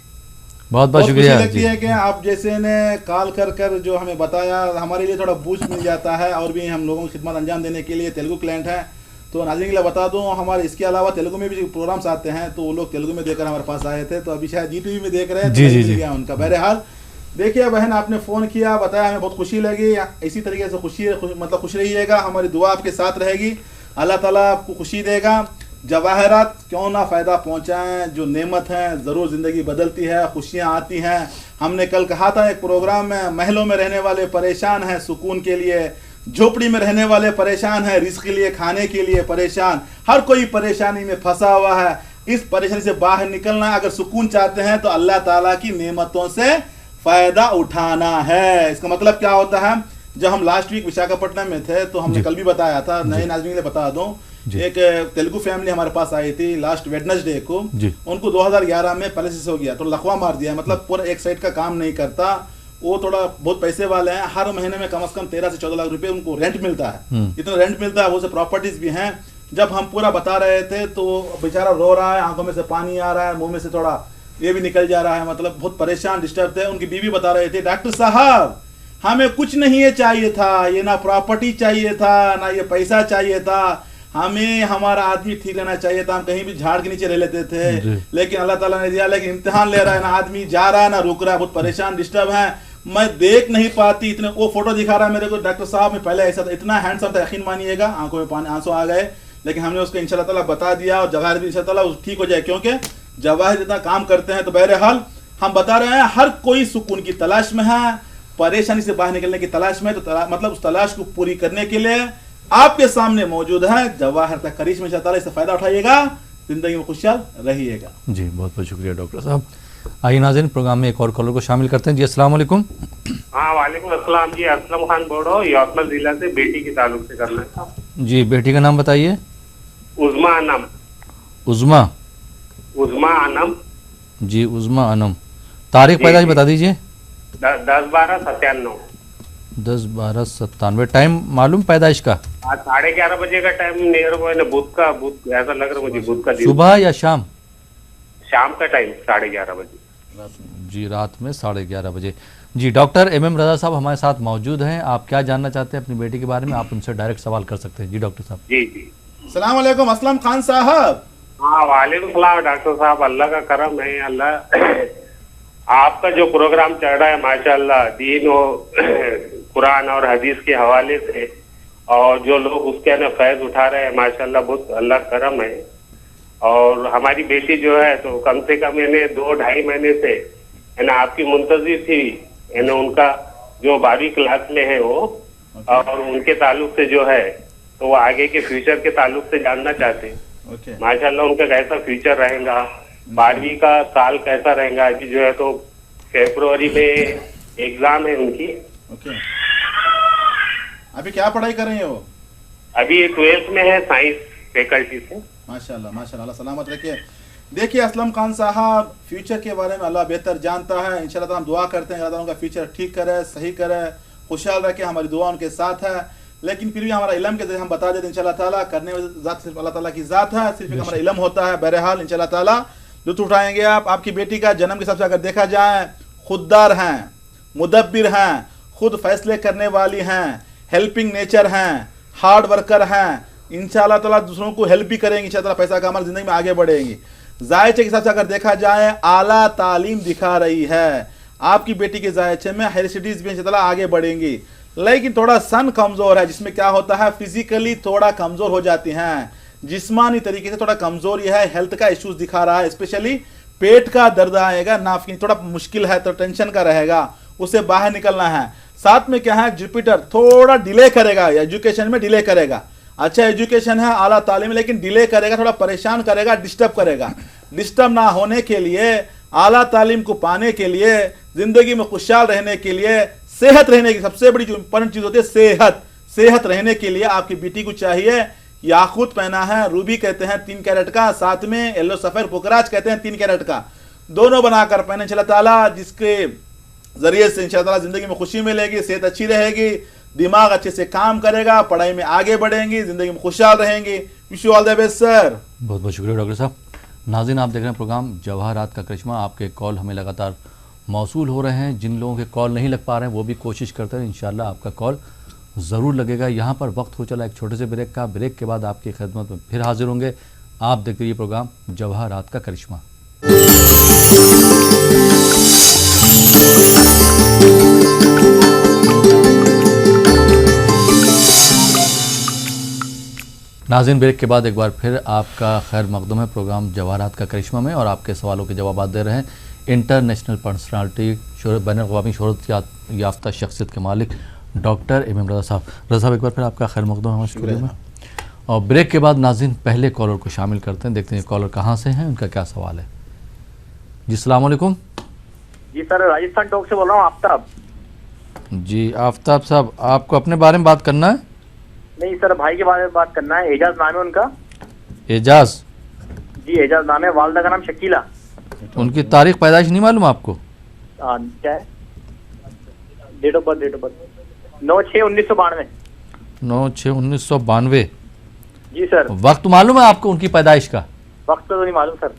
बहुत बहुत बहुत खुशी शुक्रिया लगती जी। है कि आप जैसे ने कॉल कर जो हमें बताया, हमारे लिए थोड़ा बूस्ट मिल जाता है और भी हम लोगों की खिदमत अंजाम देने के लिए। तेलुगु क्लाइंट है तो नाज़रीन के लिए बता दूं, हमारे इसके अलावा तेलुगु में भी प्रोग्राम्स आते हैं, तो वो लोग तेलुगु में देखकर हमारे पास आए थे, तो अभी शायद GTV में देख रहे हैं। तो जी, जी, मिल जी। गया उनका। बहरहाल देखिए बहन, आपने फ़ोन किया, बताया, हमें बहुत खुशी लगी। इसी तरीके से मतलब खुश रहिएगा, हमारी दुआ आपके साथ रहेगी। अल्लाह ताला आपको खुशी देगा। जवाहरात क्यों ना फ़ायदा पहुँचाएँ, जो नेमत हैं ज़रूर ज़िंदगी बदलती है, खुशियाँ आती हैं। हमने कल कहा था एक प्रोग्राम में, महलों में रहने वाले परेशान हैं सुकून के लिए, झोपड़ी में रहने वाले परेशान हैं रिस्क के लिए, खाने के लिए परेशान, हर कोई परेशानी में फंसा हुआ है। इस परेशानी से बाहर निकलना, अगर सुकून चाहते हैं तो अल्लाह ताला की नेमतों से फ़ायदा उठाना है। इसका मतलब क्या होता है? जब हम लास्ट वीक विशाखापट्टनम में थे तो हमने कल भी बताया था, नए नाज़रीन के लिए बता दूं, एक तेलुगु फैमिली हमारे पास आई थी लास्ट वेडनेसडे को। उनको 2011 में पैलिसिस हो गया, तो लकवा मार दिया, मतलब पूरा एक साइड का काम नहीं करता। वो थोड़ा बहुत पैसे वाले हैं, हर महीने में कम से कम 13 से 14 लाख रुपए उनको रेंट मिलता है। इतना रेंट मिलता है, वो से प्रॉपर्टीज भी हैं। जब हम पूरा बता रहे थे तो बेचारा रो रहा है, आंखों में से पानी आ रहा है, मुंह में से थोड़ा ये भी निकल जा रहा है, मतलब बहुत परेशान डिस्टर्ब थे। उनकी बीवी बता रहे थे, डॉक्टर साहब हमें कुछ नहीं ये चाहिए था, ये ना प्रॉपर्टी चाहिए था, ना ये पैसा चाहिए था, हमें हमारा आदमी ठीक रहना चाहिए था, हम कहीं भी झाड़ के नीचे रह लेते थे, लेकिन अल्लाह ताला ने दिया। लेकिन इम्तिहान ले रहा है, ना आदमी जा रहा है ना रुक रहा है, बहुत परेशान डिस्टर्ब है, मैं देख नहीं पाती। इतने वो फोटो दिखा रहा है मेरे को, डॉक्टर साहब में पहले ऐसा था, इतना हैंडसम था, यकीन मानिएगा, आंखों में पानी आंसू आ गए। लेकिन हमने उसको इंशाल्लाह ताला बता दिया और जवाहिर भी इंशाल्लाह ताला ठीक हो जाए, क्योंकि जवाहिर जितना काम करते हैं। तो बहरहाल हम बता रहे हैं, हर कोई सुकून की तलाश में है, परेशानी से बाहर निकलने की तलाश में। तो मतलब उस तलाश को पूरी करने के लिए आपके सामने मौजूद है जवाहर का करिश्मा। इंशाल्लाह इससे फायदा उठाइएगा, जिंदगी में खुशहाल रहिएगा। जी बहुत बहुत शुक्रिया डॉक्टर साहब। आइए नाज़रीन, प्रोग्राम में एक और कॉलर को शामिल करते हैं। जी अस्सलाम वालेकुम। हाँ वालेकुम अस्सलाम जी, असलम खान बोल रहा हूँ, यवतमाल जिला से, बेटी के ताल्लुक से करना था। जी बेटी का नाम बताइए। उज़मा अनम। उज़मा अनम। जी उज़मा अनम। तारीख पैदाइश बता दीजिए। 10/12/97। 10/12/97। टाइम मालूम पैदाइश का? आज 11:30 बजे का टाइम नियर बुध ऐसा लग रहा है मुझे, बुध का दिन। सुबह या शाम? शाम का टाइम 11:30 बजे। जी रात में 11:30 बजे। जी डॉक्टर MM रजा साहब हमारे साथ मौजूद हैं। आप क्या जानना चाहते हैं अपनी बेटी के बारे में? आप उनसे डायरेक्ट सवाल कर सकते हैं। जी डॉक्टर साहब। जी जी अस्सलाम वालेकुम असलम खान साहब। हाँ वालेकुम सलाम डॉक्टर साहब, अल्लाह का करम है। अल्लाह आपका जो प्रोग्राम चल रहा है माशाल्लाह दीन और कुरान और हदीस के हवाले से, और जो लोग उसके ना फैज उठा रहे हैं माशाल्लाह, बहुत अल्लाह करम है। और हमारी बेटी जो है तो कम से कम 2-2.5 महीने से है ना आपकी मुंतजिर थी, है ना उनका जो 12वीं क्लास में है वो, और उनके ताल्लुक से जो है तो वो आगे के फ्यूचर के ताल्लुक से जानना चाहते हैं माशाल्लाह उनका कैसा फ्यूचर रहेगा, 12वीं का साल कैसा रहेगा। अभी जो है तो फरवरी में एग्जाम है उनकी। अभी क्या पढ़ाई कर रही है वो? अभी 12th में है, साइंस फैकल्टी से। माशाल्लाह माशाल्लाह, अल्लाह सलामत रखे। देखिए असलम खान साहब, फ्यूचर के बारे में अल्लाह बेहतर जानता है। इंशाल्लाह ताला हम दुआ करते हैं अल्लाह ताला उनका फ्यूचर ठीक करे, सही करे, खुशहाल रखे, हमारी दुआ उनके साथ है। लेकिन फिर भी हमारा इल्म के जरिए हम बता देते इंशाल्लाह ताला, करने वाली ज़ात सिर्फ अल्लाह ताला की ज़ात है, सिर्फ एक हमारा इल्म होता है। बहरहाल इंशाल्लाह ताला लुत्फ़ उठाएंगे आप। आपकी बेटी का जन्म के हिसाब से अगर देखा जाए, खुददार हैं, मुदब्बिर हैं, खुद फैसले करने वाली हैं, हेल्पिंग नेचर हैं, हार्ड वर्कर हैं, इंशाल्लाह ताला दूसरों को हेल्प भी करेंगी, इंशाल्लाह ताला पैसा कमाल जिंदगी में आगे बढ़ेंगी। जायचे के हिसाब से अगर देखा जाए आला तालीम दिखा रही है आपकी बेटी के जायचे में, हायर स्टडीज भी इंशाल्लाह आगे बढ़ेंगी। लेकिन थोड़ा सन कमजोर है, जिसमें क्या होता है फिजिकली थोड़ा कमजोर हो जाती हैं, जिस्मानी तरीके से थोड़ा कमजोरी है, हेल्थ का इश्यूज दिखा रहा है, स्पेशली पेट का दर्द आएगा, नाफिन थोड़ा मुश्किल है, तो टेंशन का रहेगा, उससे बाहर निकलना है। साथ में क्या है, जुपिटर थोड़ा डिले करेगा, एजुकेशन में डिले करेगा। अच्छा एजुकेशन है, आला तालीम, लेकिन डिले करेगा, थोड़ा परेशान करेगा, डिस्टर्ब करेगा। डिस्टर्ब ना होने के लिए, आला तालीम को पाने के लिए, जिंदगी में खुशहाल रहने के लिए, सेहत रहने की सबसे बड़ी जो इंपॉर्टेंट चीज होती है सेहत, सेहत रहने के लिए आपकी बेटी को चाहिए याकूत पहना है, रूबी कहते हैं 3 कैरेट का, साथ में येलो सफेद पुकराज कहते हैं 3 कैरेट का, दोनों बनाकर पहने इंशाल्लाह ताला, जिसके जरिए से इंशाल्लाह ताला जिंदगी में खुशी मिलेगी, सेहत अच्छी रहेगी, दिमाग अच्छे से काम करेगा, पढ़ाई में आगे बढ़ेंगी, जिंदगी में खुशहाल रहेंगी। Wish you all the best sir. बहुत बहुत शुक्रिया डॉक्टर साहब। नाज़रीन आप देख रहे हैं प्रोग्राम जवाहरात का करिश्मा। आपके कॉल हमें लगातार मौसूल हो रहे हैं, जिन लोगों के कॉल नहीं लग पा रहे हैं वो भी कोशिश करते हैं, इंशाल्लाह आपका कॉल ज़रूर लगेगा। यहाँ पर वक्त हो चला एक छोटे से ब्रेक का, ब्रेक के बाद आपकी खिदमत में फिर हाजिर होंगे। आप देखते रहिए प्रोग्राम जवाहरात का करिश्मा। नाज़रीन ब्रेक के बाद एक बार फिर आपका खैर मकदम है प्रोग्राम जवाहरात का करिश्मा में, और आपके सवालों के जवाब दे रहे हैं इंटरनेशनल पर्सनालिटी, बैनुल-अक़वामी शोहरत याफ्ता शख्सियत के मालिक डॉक्टर एम रज़ा साहब। रज़ा साहब एक बार फिर आपका खैर मकदम है हमारे स्टूडियो में। और ब्रेक के बाद नाज़रीन पहले कॉलर को शामिल करते हैं, देखते हैं कॉलर कहाँ से हैं, उनका क्या सवाल है। जी अस्सलाम वालेकुम। जी सर, राजस्थान टॉक से बोल रहा हूँ, आफ्ताब। जी आफ्ताब साहब, आपको अपने बारे में बात करना है? नहीं सर, भाई के बारे में बात करना है। एजाज नाम है उनका। एजाज? जी एजाज नाम है, वालदा का नाम शकीला। उनकी तारीख पैदाइश नहीं मालूम आपको? क्या है डेट ऑफ बर्थ? 9/6/1992। 9/6/1992। जी सर। वक्त मालूम है आपको उनकी पैदाइश का? वक्त तो नहीं मालूम सर।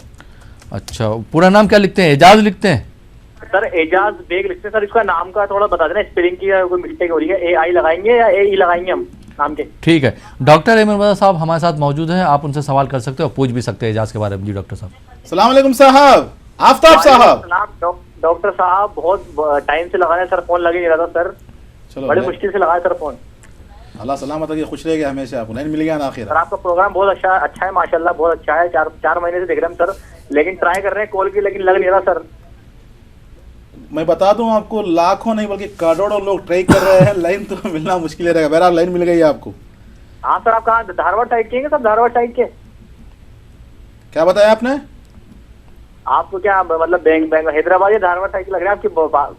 अच्छा, पूरा नाम क्या लिखते हैं? एजाज लिखते हैं? सर एजाज बेग लिखते हैं सर। इसका नाम का थोड़ा बता देना, स्पेलिंग की कोई मिस्टेक हो रही है, AI लगाएंगे या AE लगाएंगे हम नाम के? ठीक है, डॉक्टर एम रज़ा साहब हमारे साथ मौजूद हैं, आप उनसे सवाल कर सकते हो, पूछ भी सकते हैं एजाज के बारे में। जी डॉक्टर साहब। अस्सलाम वालेकुम साहब, आफ्ताब साहब। डॉक्टर साहब बहुत टाइम से लगा रहे हैं सर, फोन लगे नहीं रहा था सर, चलो बड़ी मुश्किल से लगाया सर फोन। अल्लाह सलामत रखे, खुश रहेगा हमेशा, आपको लाइन मिल गया ना आखिर। सर आपका प्रोग्राम बहुत अच्छा है माशाल्लाह, बहुत अच्छा है। 4 महीने से देख रहे हैं सर, लेकिन ट्राई कर रहे हैं कॉल की, लेकिन लग नहीं रहा सर। मैं बता दूं आपको, लाखों नहीं बल्कि करोड़ों लोग ट्राई कर रहे हैं, लाइन तो मिलना मुश्किल रहेगा। बहरहाल लाइन मिल गई आपको। हाँ सर, आप कहाँ, धारवाड़ साइड के हैं सर? धारवाड़ साइड के? क्या बताया आपने? आपको क्या मतलब बैंक हैदराबाद या धारवाड़ साइड के लग रहे हैं? आपकी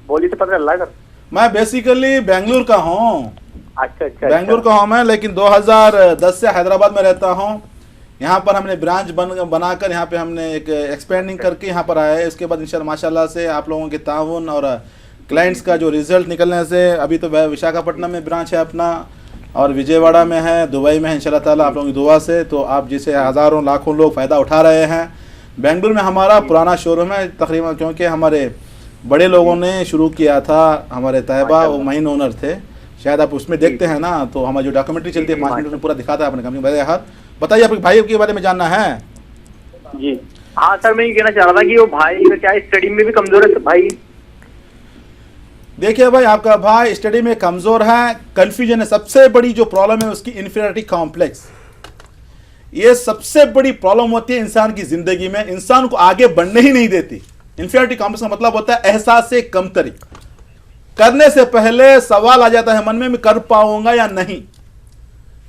बोली से पता चल रहा है सर। मैं बेसिकली बेंगलुरु का हूँ। अच्छा। बेंगलुरु का हूँ मैं, लेकिन 2010 से हैदराबाद में रहता हूँ। यहाँ पर हमने ब्रांच बनाकर यहाँ पे हमने एक एक्सपेंडिंग करके यहाँ पर आए। इसके बाद इंशाल्लाह माशाल्लाह से आप लोगों के ताउन और क्लाइंट्स का जो रिजल्ट निकलने से, अभी तो विशाखापट्टनम में ब्रांच है अपना, और विजयवाड़ा में है, दुबई में है, इंशाल्लाह ताला आप लोगों की दुआ से तो आप जैसे हज़ारों लाखों लोग फ़ायदा उठा रहे हैं। बेंगलुरु में हमारा पुराना शोरूम है तकरीबन, क्योंकि हमारे बड़े लोगों ने शुरू किया था, हमारे तैयबा वो मेन ओनर थे, शायद आप उसमें देखते हैं ना, तो हमारी जो डॉक्यूमेंट्री चलती है 5 मिनट में पूरा दिखाता है अपने कंपनी। बताइए आपके भाई के बारे में जानना है? जी हाँ सर, मैं ये कहना चाह रहा था कि वो भाई का क्या स्टडी में भी कमजोर है भाई? देखिए भाई, आपका भाई स्टडी में कमजोर है, कंफ्यूजन है। सबसे बड़ी जो प्रॉब्लम है उसकी इन्फीरियरिटी कॉम्प्लेक्स। ये सबसे बड़ी प्रॉब्लम होती है इंसान की जिंदगी में, इंसान को आगे बढ़ने ही नहीं देती। इन्फीरियरिटी कॉम्प्लेक्स का मतलब होता है एहसास से कमतरी। करने से पहले सवाल आ जाता है मन में, मैं कर पाऊंगा या नहीं।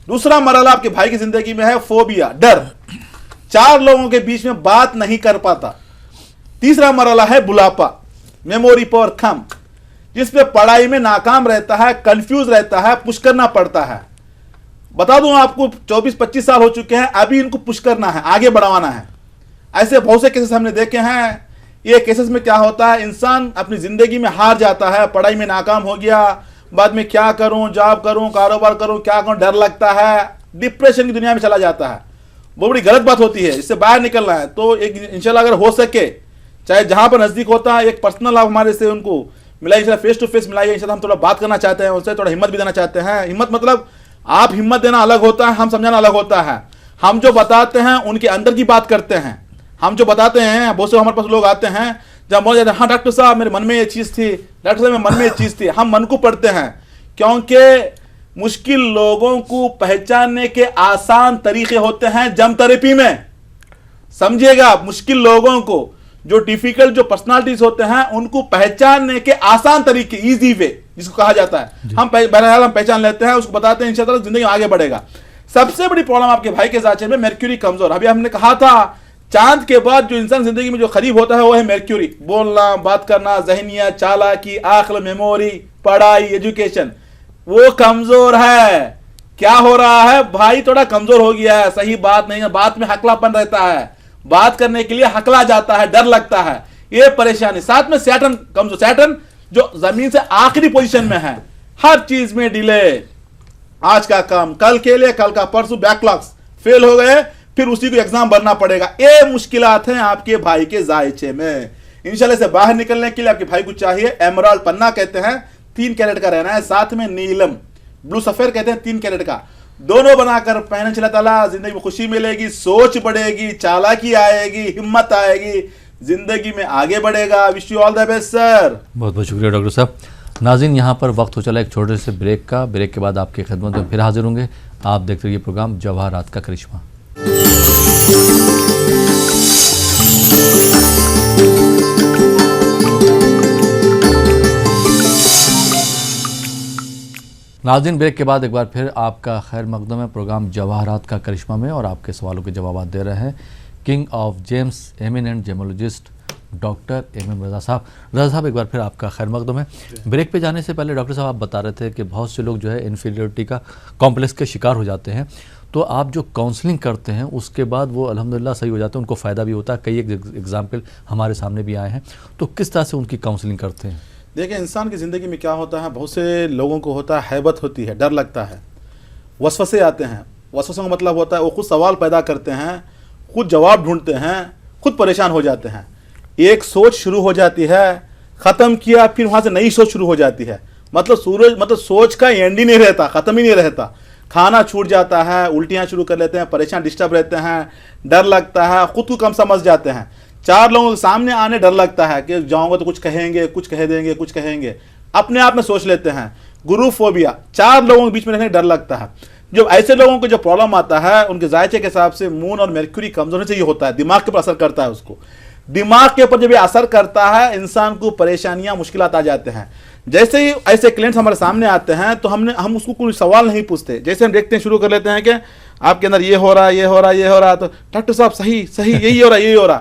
दूसरा मरहला आपके भाई की जिंदगी में है फोबिया, डर। 4 लोगों के बीच में बात नहीं कर पाता। तीसरा मरहला है बुढ़ापा, मेमोरी पावर कम, जिसपे पढ़ाई में नाकाम रहता है, कंफ्यूज रहता है, पुश करना पड़ता है। बता दूं आपको, 24-25 साल हो चुके हैं, अभी इनको पुश करना है, आगे बढ़ाना है। ऐसे बहुत से केसेस हमने देखे हैं। ये केसेस में क्या होता है, इंसान अपनी जिंदगी में हार जाता है, पढ़ाई में नाकाम हो गया, बाद में क्या करूं, जॉब करूं, कारोबार करूं, क्या करूं, डर लगता है, डिप्रेशन की दुनिया में चला जाता है। बहुत बड़ी गलत बात होती है, इससे बाहर निकलना है तो एक इंशाल्लाह अगर हो सके, चाहे जहां पर नजदीक होता है, एक पर्सनल आप हमारे से उनको मिलाइए, इंशाल्लाह फेस टू फेस मिलाइए। इंशाल्लाह हम थोड़ा बात करना चाहते हैं उनसे, थोड़ा हिम्मत भी देना चाहते हैं। हिम्मत मतलब आप हिम्मत देना अलग होता है, हम समझाना अलग होता है। हम जो बताते हैं उनके अंदर की बात करते हैं। हम जो बताते हैं, बहुत से हमारे पास लोग आते हैं जब बोल जाते हैं हाँ डॉक्टर साहब मेरे मन में ये चीज़ थी, डॉक्टर साहब मेरे मन में ये चीज़ थी। हम मन को पढ़ते हैं, क्योंकि मुश्किल लोगों को पहचानने के आसान तरीके होते हैं जम थेरेपी में। समझिएगा आप, मुश्किल लोगों को, जो डिफिकल्ट जो पर्सनालिटीज होते हैं, उनको पहचानने के आसान तरीके, इजी वे जिसको कहा जाता है, हम बहरहाल हम पहचान लेते हैं, उसको बताते हैं, इंशाल्लाह जिंदगी में आगे बढ़ेगा। सबसे बड़ी प्रॉब्लम आपके भाई के जांच में मर्क्यूरी कमजोर। अभी हमने कहा था चांद के बाद जो इंसान जिंदगी में जो करीब होता है वो है मर्क्यूरी। बोलना, बात करना, जहनियत, चालाकी, अक्ल, मेमोरी, पढ़ाई, एजुकेशन, वो कमजोर है। क्या हो रहा है, भाई थोड़ा कमजोर हो गया है। सही बात नहीं है, बात में हकलापन रहता है, बात करने के लिए हकला जाता है, डर लगता है, ये परेशानी। साथ में सैटर्न कमजोर, सैटर्न जो जमीन से आखिरी पोजीशन में है, हर चीज में डिले, आज का काम कल के लिए, कल का परसों, बैकलॉग्स, फेल हो गए फिर उसी को एग्जाम भरना पड़ेगा। ये मुश्किलात हैं आपके भाई के जायचे में। इंशाल्लाह से बाहर निकलने के लिए आपके भाई को चाहिए एमराल्ड पन्ना कहते हैं, 3 कैरेट का रहना है, साथ में नीलम ब्लू सफेद कहते हैं 3 कैरेट का, दोनों बनाकर पहने चला ताला, जिंदगी में खुशी मिलेगी, सोच बढ़ेगी, चालाकी आएगी, हिम्मत आएगी, जिंदगी में आगे बढ़ेगा। Wish you all the best sir. बहुत बहुत शुक्रिया डॉक्टर साहब। नाज़रीन, यहाँ पर वक्त हो चला एक छोटे से ब्रेक का। ब्रेक के बाद आपकी खिदमत में फिर हाजिर होंगे। आप देखते रहिए प्रोग्राम जवाहरात का करिश्मा। नाज़रीन, ब्रेक के बाद एक बार फिर आपका खैर मकदम है प्रोग्राम जवाहरात का करिश्मा में, और आपके सवालों के जवाब दे रहे हैं king of James, eminent gemmologist doctor MM रज़ा साहब। रज़ा साहब, एक बार फिर आपका खैर मकदम है। ब्रेक पे जाने से पहले डॉक्टर साहब आप बता रहे थे कि बहुत से लोग जो है इन्फीरियरिटी का कॉम्प्लेक्स के शिकार हो जाते हैं, तो आप जो काउंसलिंग करते हैं उसके बाद वो अल्हम्दुलिल्लाह सही हो जाते हैं, उनको फ़ायदा भी होता है। कई एग्जाम्पल हमारे सामने भी आए हैं, तो किस तरह से उनकी काउंसलिंग करते हैं? देखिए, इंसान की ज़िंदगी में क्या होता है, बहुत से लोगों को होता है हैबत होती है, डर लगता है, वसवसे आते हैं। वसवसों का मतलब होता है वो खुद सवाल पैदा करते हैं, खुद जवाब ढूंढते हैं, खुद परेशान हो जाते हैं। एक सोच शुरू हो जाती है, ख़त्म किया, फिर वहाँ से नई सोच शुरू हो जाती है। मतलब सोच का एंड ही नहीं रहता, ख़त्म ही नहीं रहता। खाना छूट जाता है, उल्टियाँ शुरू कर लेते हैं, परेशान डिस्टर्ब रहते हैं, डर लगता है, खुद को कम समझ जाते हैं। 4 लोगों के सामने आने डर लगता है कि जाऊंगा तो कुछ कहेंगे, कुछ कह देंगे, कुछ कहेंगे, अपने आप में सोच लेते हैं। गुरु फोबिया, 4 लोगों के बीच में रहने डर लगता है। जो ऐसे लोगों को जो प्रॉब्लम आता है, उनके जायचे के हिसाब से मून और मर्क्यूरी कमजोर से ये होता है, दिमाग के ऊपर असर करता है। उसको दिमाग के ऊपर जब ये असर करता है, इंसान को परेशानियां, मुश्किलात आ जाते हैं। जैसे ही ऐसे क्लाइंट्स हमारे सामने आते हैं तो हम उसको कोई सवाल नहीं पूछते। जैसे हम देखते हैं, शुरू कर लेते हैं कि आपके अंदर ये हो रहा, ये हो रहा, ये हो रहा, तो डॉक्टर साहब सही सही यही हो रहा, यही हो रहा,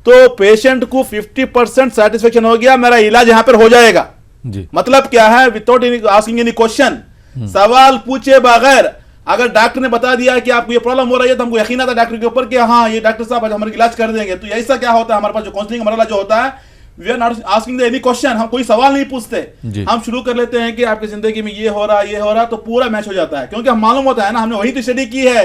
तो पेशेंट को 50% सेटिस्फेक्शन हो गया, मेरा इलाज यहाँ पर हो जाएगा जी। मतलब क्या है, विदाउट आस्किंग एनी क्वेश्चन, सवाल पूछे बगैर अगर डॉक्टर ने बता दिया कि आपको ये प्रॉब्लम हो रही है, तो हमको यकीन आता डॉक्टर के ऊपर कि हाँ ये डॉक्टर साहब आज हमारे इलाज कर देंगे। तो ऐसा क्या होता है, हमारे पास जो काउंसलिंग मरहला जो होता है, we are not asking any question, हम कोई सवाल नहीं पूछते, हम शुरू कर लेते हैं कि आपकी जिंदगी में ये हो रहा, ये हो रहा, तो पूरा मैच हो जाता है। क्योंकि हम मालूम होता है ना, हमने वही तो स्टडी की है,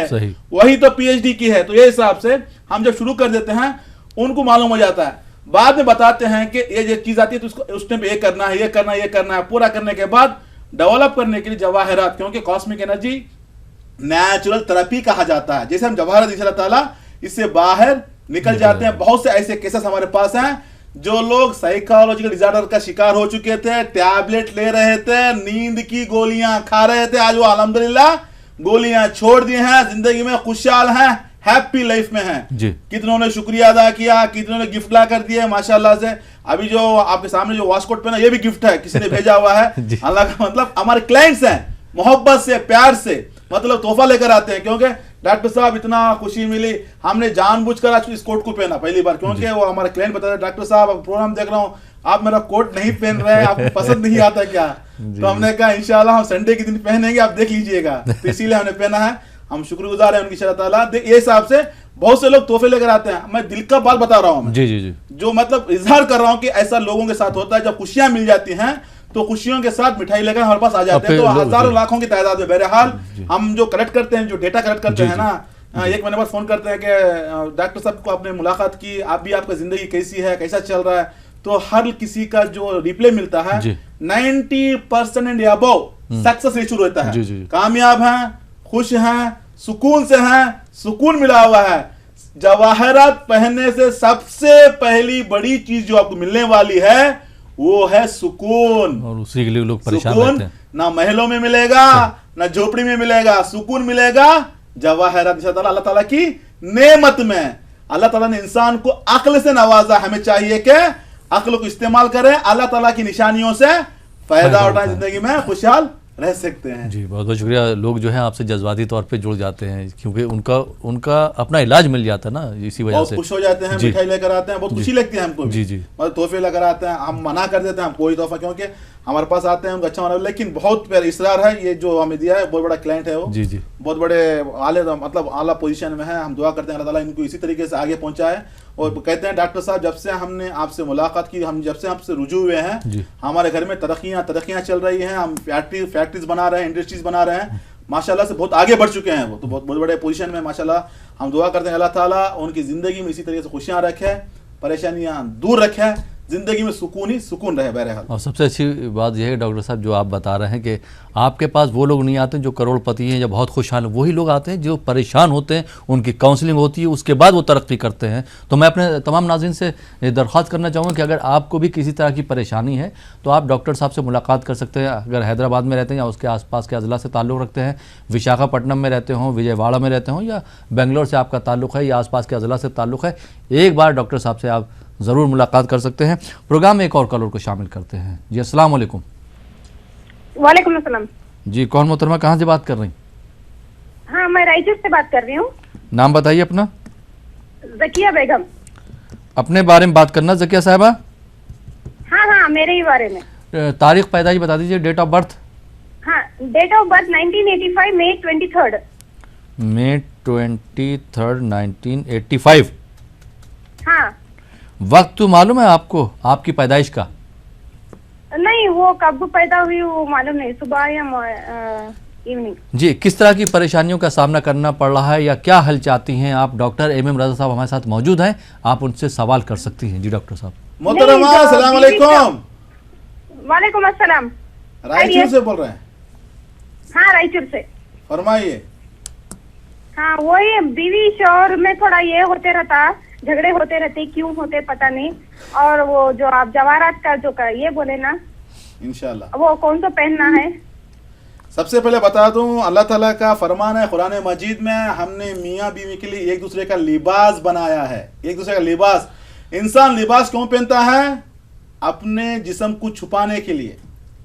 वही तो PhD की है, तो ये हिसाब से हम जब शुरू कर देते हैं उनको मालूम हो जाता है। बाद में बताते हैं कि ये चीज आती है तो उसको उस टाइम ये करना है, ये करना है, ये करना है। पूरा करने के बाद डेवलप करने के लिए जवाहरात, क्योंकि कॉस्मिक एनर्जी नेचुरल थेरेपी कहा जाता है। जैसे हम जवाहरात इंशाअल्लाह ताला इससे बाहर निकल जाते हैं। बहुत से ऐसे केसेस हमारे पास हैं जो लोग साइकोलॉजिकल डिसऑर्डर का शिकार हो चुके थे, टैबलेट ले रहे थे, नींद की गोलियां खा रहे थे, आज वो अल्हम्दुलिल्लाह गोलियां छोड़ दी हैं, जिंदगी में खुशहाल हैं, हैप्पी लाइफ में हैं। कितनों ने शुक्रिया अदा किया, कितनों ने गिफ्ट ला कर दिए माशाल्लाह से। अभी जो आपके सामने जो वास्कोट पहना ये भी गिफ्ट है, किसी ने भेजा हुआ है। अल्लाह का मतलब हमारे क्लाइंट्स हैं, मोहब्बत से प्यार से मतलब तोहफा लेकर आते हैं, क्योंकि डॉक्टर साहब इतना खुशी मिली, हमने जानबूझकर आज इस कोट को पहना पहली बार, क्योंकि वो हमारे क्लाइंट बता रहे डॉक्टर साहब अब प्रोग्राम देख रहा हूँ आप मेरा कोट नहीं पहन रहे हैं, आपको पसंद नहीं आता क्या? तो हमने कहा इंशाल्लाह हम संडे के दिन पहनेंगे, आप देख लीजिएगा। तो इसीलिए हमने पहना है, हम शुक्रगुजार हैं उनकी शरत ताला। ये हिसाब से बहुत से लोग तोहफे लेकर आते हैं। मैं दिल का बात बता रहा हूँ, जी जी जी, जो मतलब इजहार कर रहा हूँ कि ऐसा लोगों के साथ होता है। जब खुशियां मिल जाती हैं तो खुशियों के साथ मिठाई लेकर हमारे पास आ जाते हैं, तो हजारों लाखों की तादाद में। बहरहाल हम जो कलेक्ट करते हैं, जो डेटा कलेक्ट करते हैं ना, एक महीने बाद फोन करते हैं कि डॉक्टर साहब को आपने मुलाकात की, आप भी आपका जिंदगी कैसी है, कैसा चल रहा है, तो हर किसी का जो रिप्लाई मिलता है 90% एंड अबव सक्सेस रेशियो रहता है। कामयाब हैं, खुश हैं, सुकून से हैं, सुकून मिला हुआ है। जवाहरात पहनने से सबसे पहली बड़ी चीज जो आपको मिलने वाली है वो है सुकून, और उसी के लिए लोग परेशान रहते हैं। ना महलों में मिलेगा ना झोपड़ी में मिलेगा, सुकून मिलेगा जवाहरात अल्लाह ताला की नेमत में। अल्लाह ताला ने इंसान को अक्ल से नवाजा, हमें चाहिए कि अक्ल को इस्तेमाल करें, अल्लाह ताला की निशानियों से फायदा उठाएं, जिंदगी में खुशहाल रह सकते हैं। जी बहुत बहुत शुक्रिया। लोग जो है आपसे जज्बाती तौर पे जुड़ जाते हैं, क्योंकि उनका अपना इलाज मिल जाता है ना, इसी वजह से खुश हो जाते हैं, मिठाई लेकर आते हैं, बहुत खुशी लगती है हमको। जी जी, मतलब तोहफे लेकर आते हैं, हम मना कर देते हैं हम कोई तोहफा, क्योंकि हमारे पास आते हैं उनको अच्छा मना, लेकिन बहुत प्यार इसरार है। ये जो हमें दिया है बहुत बड़ा क्लाइंट है वो, जी जी, बहुत बड़े आले मतलब आला पोजीशन में है। हम दुआ करते हैं अल्लाह ताला इनको इसी तरीके से आगे पहुंचाए। और कहते हैं डॉक्टर साहब जब से हमने आपसे मुलाकात की, हम जब से आपसे रुजू हुए हैं, हमारे घर में तरक्कियां चल रही हैं, हम फैक्ट्रीज बना रहे हैं, इंडस्ट्रीज बना रहे हैं, माशाल्लाह से बहुत आगे बढ़ चुके हैं वो, तो बहुत बड़े पोजीशन में माशाल्लाह। हम दुआ करते हैं अल्लाह ताला उनकी जिंदगी में इसी तरीके से खुशियां रखे, परेशानियां दूर रखे, जिंदगी में सुकून ही सुकून रहे बहरहाल। और सबसे अच्छी बात यह है डॉक्टर साहब जो आप बता रहे हैं कि आपके पास वो लोग नहीं आते जो करोड़पति हैं या बहुत खुशहाल हैं, वही लोग आते हैं जो परेशान होते हैं, उनकी काउंसलिंग होती है, उसके बाद वो तरक्की करते हैं। तो मैं अपने तमाम नाज़रीन से दरख्वास्त करना चाहूँगा कि अगर आपको भी किसी तरह की परेशानी है तो आप डॉक्टर साहब से मुलाकात कर सकते हैं। अगर हैदराबाद में रहते हैं या उसके आसपास के अज़ला से ताल्लुक़ रखते हैं, विशाखापट्टनम में रहते हों, विजयवाड़ा में रहते हों, या बेंगलोर से आपका ताल्लुक़ है या आसपास के अज़ला से ताल्लुक़ है, एक बार डॉक्टर साहब से आप ज़रूर मुलाकात कर सकते हैं। प्रोग्राम में एक और कॉलर को शामिल करते हैं। जी अस्सलाम वालेकुम। वालेकुम अस्सलाम। जी कौन मोहतरमा, कहाँ से बात कर रही? हाँ मैं रायचूर से बात कर रही हूँ। नाम बताइए अपना। जकिया बेगम। अपने बारे में बात करना जकिया साहबा? हाँ हाँ मेरे ही बारे में। तारीख पैदाइश बता दीजिए, डेट ऑफ बर्थ। हाँ डेट ऑफ बर्थ 1985 मई 23rd। मई 23rd 1985। हाँ। वक्त तो मालूम है आपको आपकी पैदाइश का? नहीं वो कब पैदा हुई वो मालूम नहीं, सुबह या इवनिंग। जी किस तरह की परेशानियों का सामना करना पड़ रहा है या क्या हल चाहती हैं आप? डॉक्टर MM रजा साहब हमारे साथ मौजूद हैं, आप उनसे सवाल कर सकती हैं। जी डॉक्टर साहब। मोहतरमा अस्सलाम वालेकुम। वालेकुम अस्सलाम। रायचूर से बोल रहे हैं? हाँ रायचूर से। फरमाइए। हाँ वही बीवी शौहर में थोड़ा ये होते रहता, झगड़े होते रहते, क्यों होते पता नहीं। और वो जो आप जवाहरात का जो ये बोले ना, इंशाल्लाह वो कौन सा पहनना है? सबसे पहले बता दूं अल्लाह ताला का फरमान है कुरान मजीद में, हमने मियाँ बीवी के लिए एक दूसरे का लिबास बनाया है। एक दूसरे का लिबास, इंसान लिबास क्यों पहनता है? अपने जिस्म को छुपाने के लिए।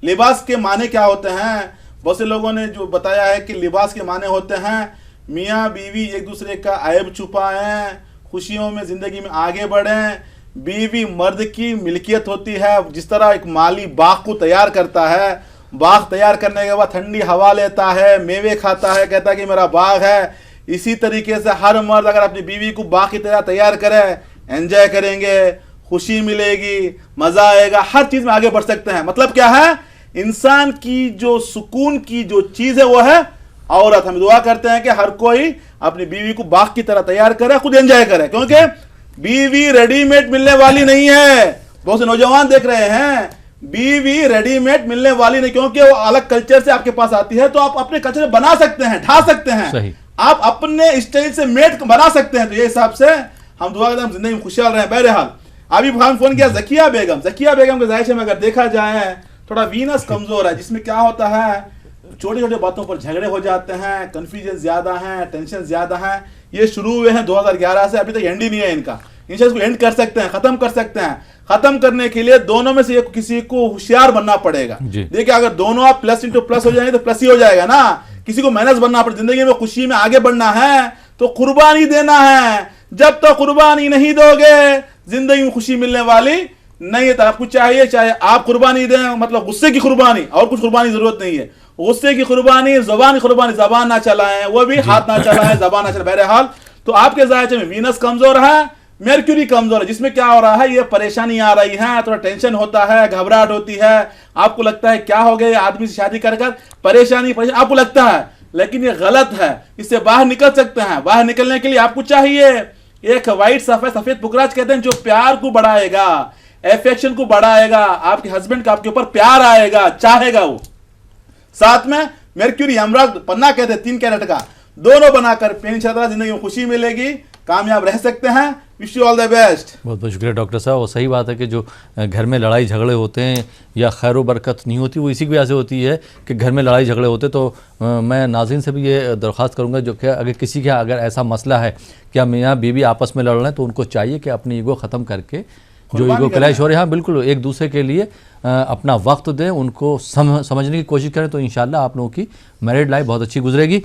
लिबास के माने क्या होते हैं? बहुत से लोगों ने जो बताया है कि लिबास के माने होते हैं मियाँ बीवी एक दूसरे का ऐब छुपाएं, खुशियों में जिंदगी में आगे बढ़ें। बीवी मर्द की मिल्कियत होती है, जिस तरह एक माली बाग को तैयार करता है, बाग तैयार करने के बाद ठंडी हवा लेता है, मेवे खाता है, कहता है कि मेरा बाग है, इसी तरीके से हर मर्द अगर अपनी बीवी को बाग की तरह तैयार करे, एंजॉय करेंगे, खुशी मिलेगी, मजा आएगा, हर चीज में आगे बढ़ सकते हैं। मतलब क्या है? इंसान की जो सुकून की जो चीज है वो है औरत। हम दुआ करते हैं कि हर कोई अपनी बीवी को बाग की तरह तैयार करे, खुद एंजॉय करे, क्योंकि बीवी रेडीमेड मिलने वाली नहीं है। बहुत से नौजवान देख रहे हैं बीवी रेडीमेड मिलने वाली नहीं, क्योंकि वो अलग कल्चर से आपके पास आती है, तो आप अपने कल्चर बना सकते हैं, ढा सकते हैं, आप अपने स्टाइल से मेड बना सकते हैं। तो ये हिसाब से हम दुआ करते हैं हम जिंदगी में खुशहाल रहें। बहरहाल अभी हम फोन किया ज़किया बेगम के जायशे में अगर देखा जाए थोड़ा वीनस कमजोर है, जिसमें क्या होता है छोटी छोटी बातों पर झगड़े हो जाते हैं, कंफ्यूजन ज्यादा है, टेंशन ज्यादा है। ये शुरू हुए हैं 2011 से, अभी तक एंड ही नहीं है इनका। इंशाल्लाह इसको एंड कर सकते हैं, खत्म कर सकते हैं। खत्म करने के लिए दोनों में से किसी को होशियार बनना पड़ेगा। देखिए अगर दोनों आप प्लस इंटू प्लस हो जाएंगे तो प्लस ही हो जाएगा ना। किसी को माइनस बनना पड़ेगा। जिंदगी में खुशी में आगे बढ़ना है तो कुर्बानी देना है। जब तक कुर्बानी नहीं दोगे जिंदगी में खुशी मिलने वाली नहीं है। तो आपको चाहिए चाहे आप कुर्बानी दें, मतलब गुस्से की कुर्बानी, और कुछ कुर्बानी जरूरत नहीं है। गुस्से की कुर्बानी, जबान की कुर्बानी, जबान ना चलाएं, वो भी हाथ ना चलाएं, जबान ना चलाएं। बहरहाल तो आपके जायचे में वीनस कमजोर है, मर्क्यूरी कमजोर है, जिसमें क्या हो रहा है ये परेशानी आ रही है, थोड़ा टेंशन होता है, घबराहट होती है, आपको लगता है क्या हो गया आदमी से शादी कर परेशानी आपको लगता है, लेकिन ये गलत है। इससे बाहर निकल सकते हैं। बाहर निकलने के लिए आपको चाहिए एक व्हाइट सफेद पुखराज कहते हैं, जो प्यार को बढ़ाएगा, एफेक्शन को बढ़ाएगा, आपके हस्बैंड का आपके ऊपर प्यार आएगा, चाहेगा वो। साथ में मर्क्यूरी एमराल्ड पन्ना कहते हैं 3 कैरेट का, दोनों बनाकर इंशाअल्लाह जिंदगी में खुशी मिलेगी, कामयाब रह सकते हैं। Wish you all the best. बहुत बहुत शुक्रिया डॉक्टर साहब। और सही बात है कि जो घर में लड़ाई झगड़े होते हैं या खैर व बरकत नहीं होती, वो इसी की वजह से होती है कि घर में लड़ाई झगड़े होते। तो मैं नाज़रीन से भी ये दरख्वास्त करूँगा जो कि अगर किसी का अगर ऐसा मसला है कि मियाँ बीवी आपस में लड़ रहे हैं, तो उनको चाहिए कि अपनी ईगो ख़त्म करके जो ईगो क्लैश हो रहे हैं, हाँ बिल्कुल, एक दूसरे के लिए अपना वक्त दें, उनको समझने की कोशिश करें, तो इंशाल्लाह आप लोगों की मैरिड लाइफ बहुत अच्छी गुजरेगी।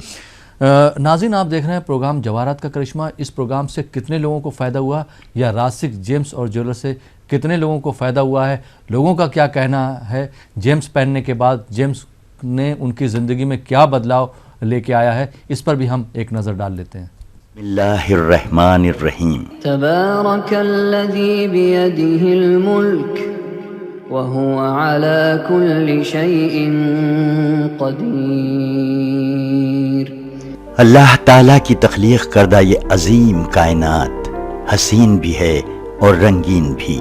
नाज़रीन आप देख रहे हैं प्रोग्राम जवाहरात का करिश्मा। इस प्रोग्राम से कितने लोगों को फ़ायदा हुआ, या रासिक जेम्स और ज्वेलर से कितने लोगों को फ़ायदा हुआ है, लोगों का क्या कहना है, जेम्स पहनने के बाद जेम्स ने उनकी ज़िंदगी में क्या बदलाव लेके आया है, इस पर भी हम एक नज़र डाल लेते हैं। बिस्मिल्लाहिर्रहमानिर्रहीम। तबारकल्लज़ी बियदिहिल मुल्क व हुवा अला कुल्लि शैइन क़दीर। अल्लाह ताला की तख्लीक करदा ये अजीम कायनात हसीन भी है और रंगीन भी।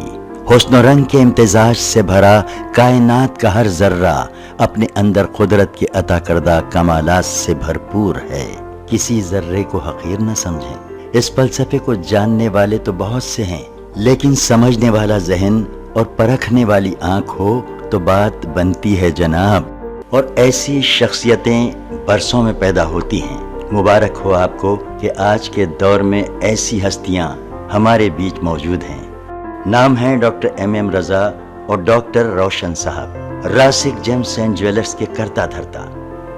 हुस्न रंग के इम्तिजाज से भरा कायनात का हर जर्रा अपने अंदर कुदरत के अता करदा कमालात से भरपूर है। किसी जर्रे को हकीर न समझें। इस फलसफे को जानने वाले तो बहुत से हैं, लेकिन समझने वाला जहन और परखने वाली आंख हो तो बात बनती है जनाब। और ऐसी शख्सियतें बरसों में पैदा होती हैं। मुबारक हो आपको कि आज के दौर में ऐसी हस्तियां हमारे बीच मौजूद हैं। नाम है डॉक्टर MM रज़ा और डॉक्टर रोशन साहब, रासिक जेम्स एंड ज्वेलर्स के करता धरता।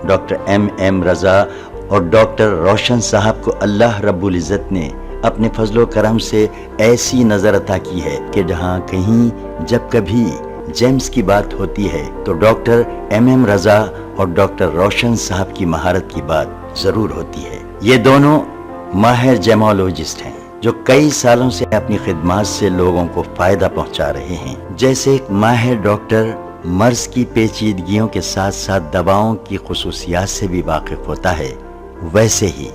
डॉक्टर MM रज़ा और डॉक्टर रोशन साहब को अल्लाह रब्बुल इज़्ज़त ने अपने फजलो करम से ऐसी नज़र अता की है कि जहाँ कहीं जब कभी जेम्स की बात होती है तो डॉक्टर MM रज़ा और डॉक्टर रोशन साहब की महारत की बात जरूर होती है। ये दोनों माहिर जेमोलॉजिस्ट हैं जो कई सालों से अपनी खिदमत से लोगों को फायदा पहुंचा रहे हैं। जैसे एक माहिर डॉक्टर मर्ज की पेचीदगियों के साथ साथ दवाओं की खुसूसियात से भी वाकिफ होता है, वैसे ही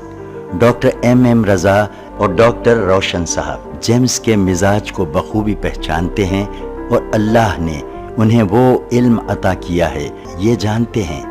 डॉक्टर MM रज़ा और डॉक्टर रोशन साहब जेम्स के मिजाज को बखूबी पहचानते हैं और अल्लाह ने उन्हें वो इल्म अता किया है, ये जानते हैं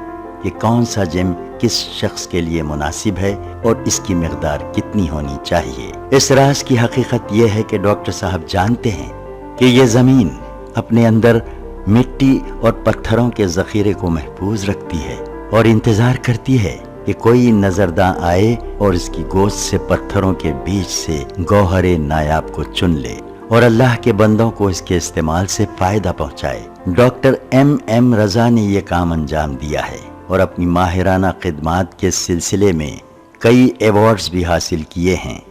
कि कौन सा जेम किस शख्स के लिए मुनासिब है और इसकी मिकदार कितनी होनी चाहिए। इस राज की हकीकत यह है कि डॉक्टर साहब जानते हैं कि ये ज़मीन अपने अंदर मिट्टी और पत्थरों के ज़ख़ीरे को महफूज रखती है और इंतज़ार करती है कि कोई नजरदां आए और इसकी गोश्त से पत्थरों के बीच से गौहरे नायाब को चुन ले और अल्लाह के बंदों को इसके इस्तेमाल से फायदा पहुंचाए। डॉक्टर MM रज़ा ने यह काम अंजाम दिया है और अपनी माहिराना खिदमात के सिलसिले में कई अवार्ड्स भी हासिल किए हैं।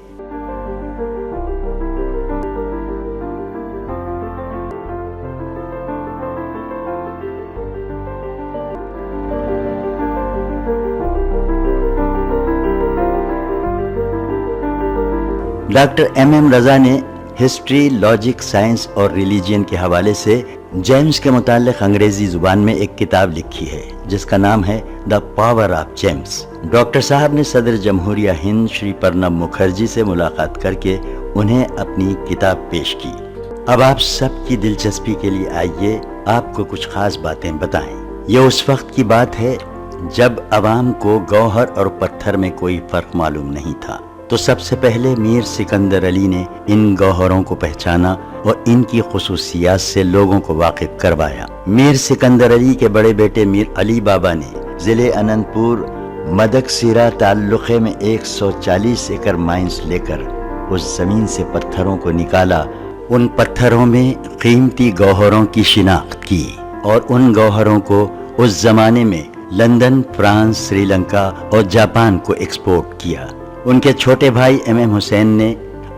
डॉक्टर MM रज़ा ने हिस्ट्री, लॉजिक, साइंस और रिलीजियन के हवाले से जेम्स के मुताल्लिक़ अंग्रेजी जुबान में एक किताब लिखी है जिसका नाम है the power of James. Doctor साहब ने सदर जमहूरिया हिंद श्री प्रणब मुखर्जी से मुलाकात करके उन्हें अपनी किताब पेश की। अब आप सबकी दिलचस्पी के लिए आइए आपको कुछ खास बातें बताएं। ये उस वक्त की बात है जब अवाम को गौहर और पत्थर में कोई फर्क मालूम नहीं था। तो सबसे पहले मीर सिकंदर अली ने इन गौहरों को पहचाना और इनकी खुसूसियात से लोगों को वाकिफ करवाया। मीर सिकंदर अली के बड़े बेटे मीर अली बाबा ने जिले अनंतपुर मदकसीरा ताल्लुक़े में 140 एकड़ माइंस लेकर उस जमीन से पत्थरों को निकाला। उन पत्थरों में कीमती गौहरों की शिनाख्त की और उन गौहरों को उस जमाने में लंदन, फ्रांस, श्रीलंका और जापान को एक्सपोर्ट किया। उनके छोटे भाई MM हुसैन ने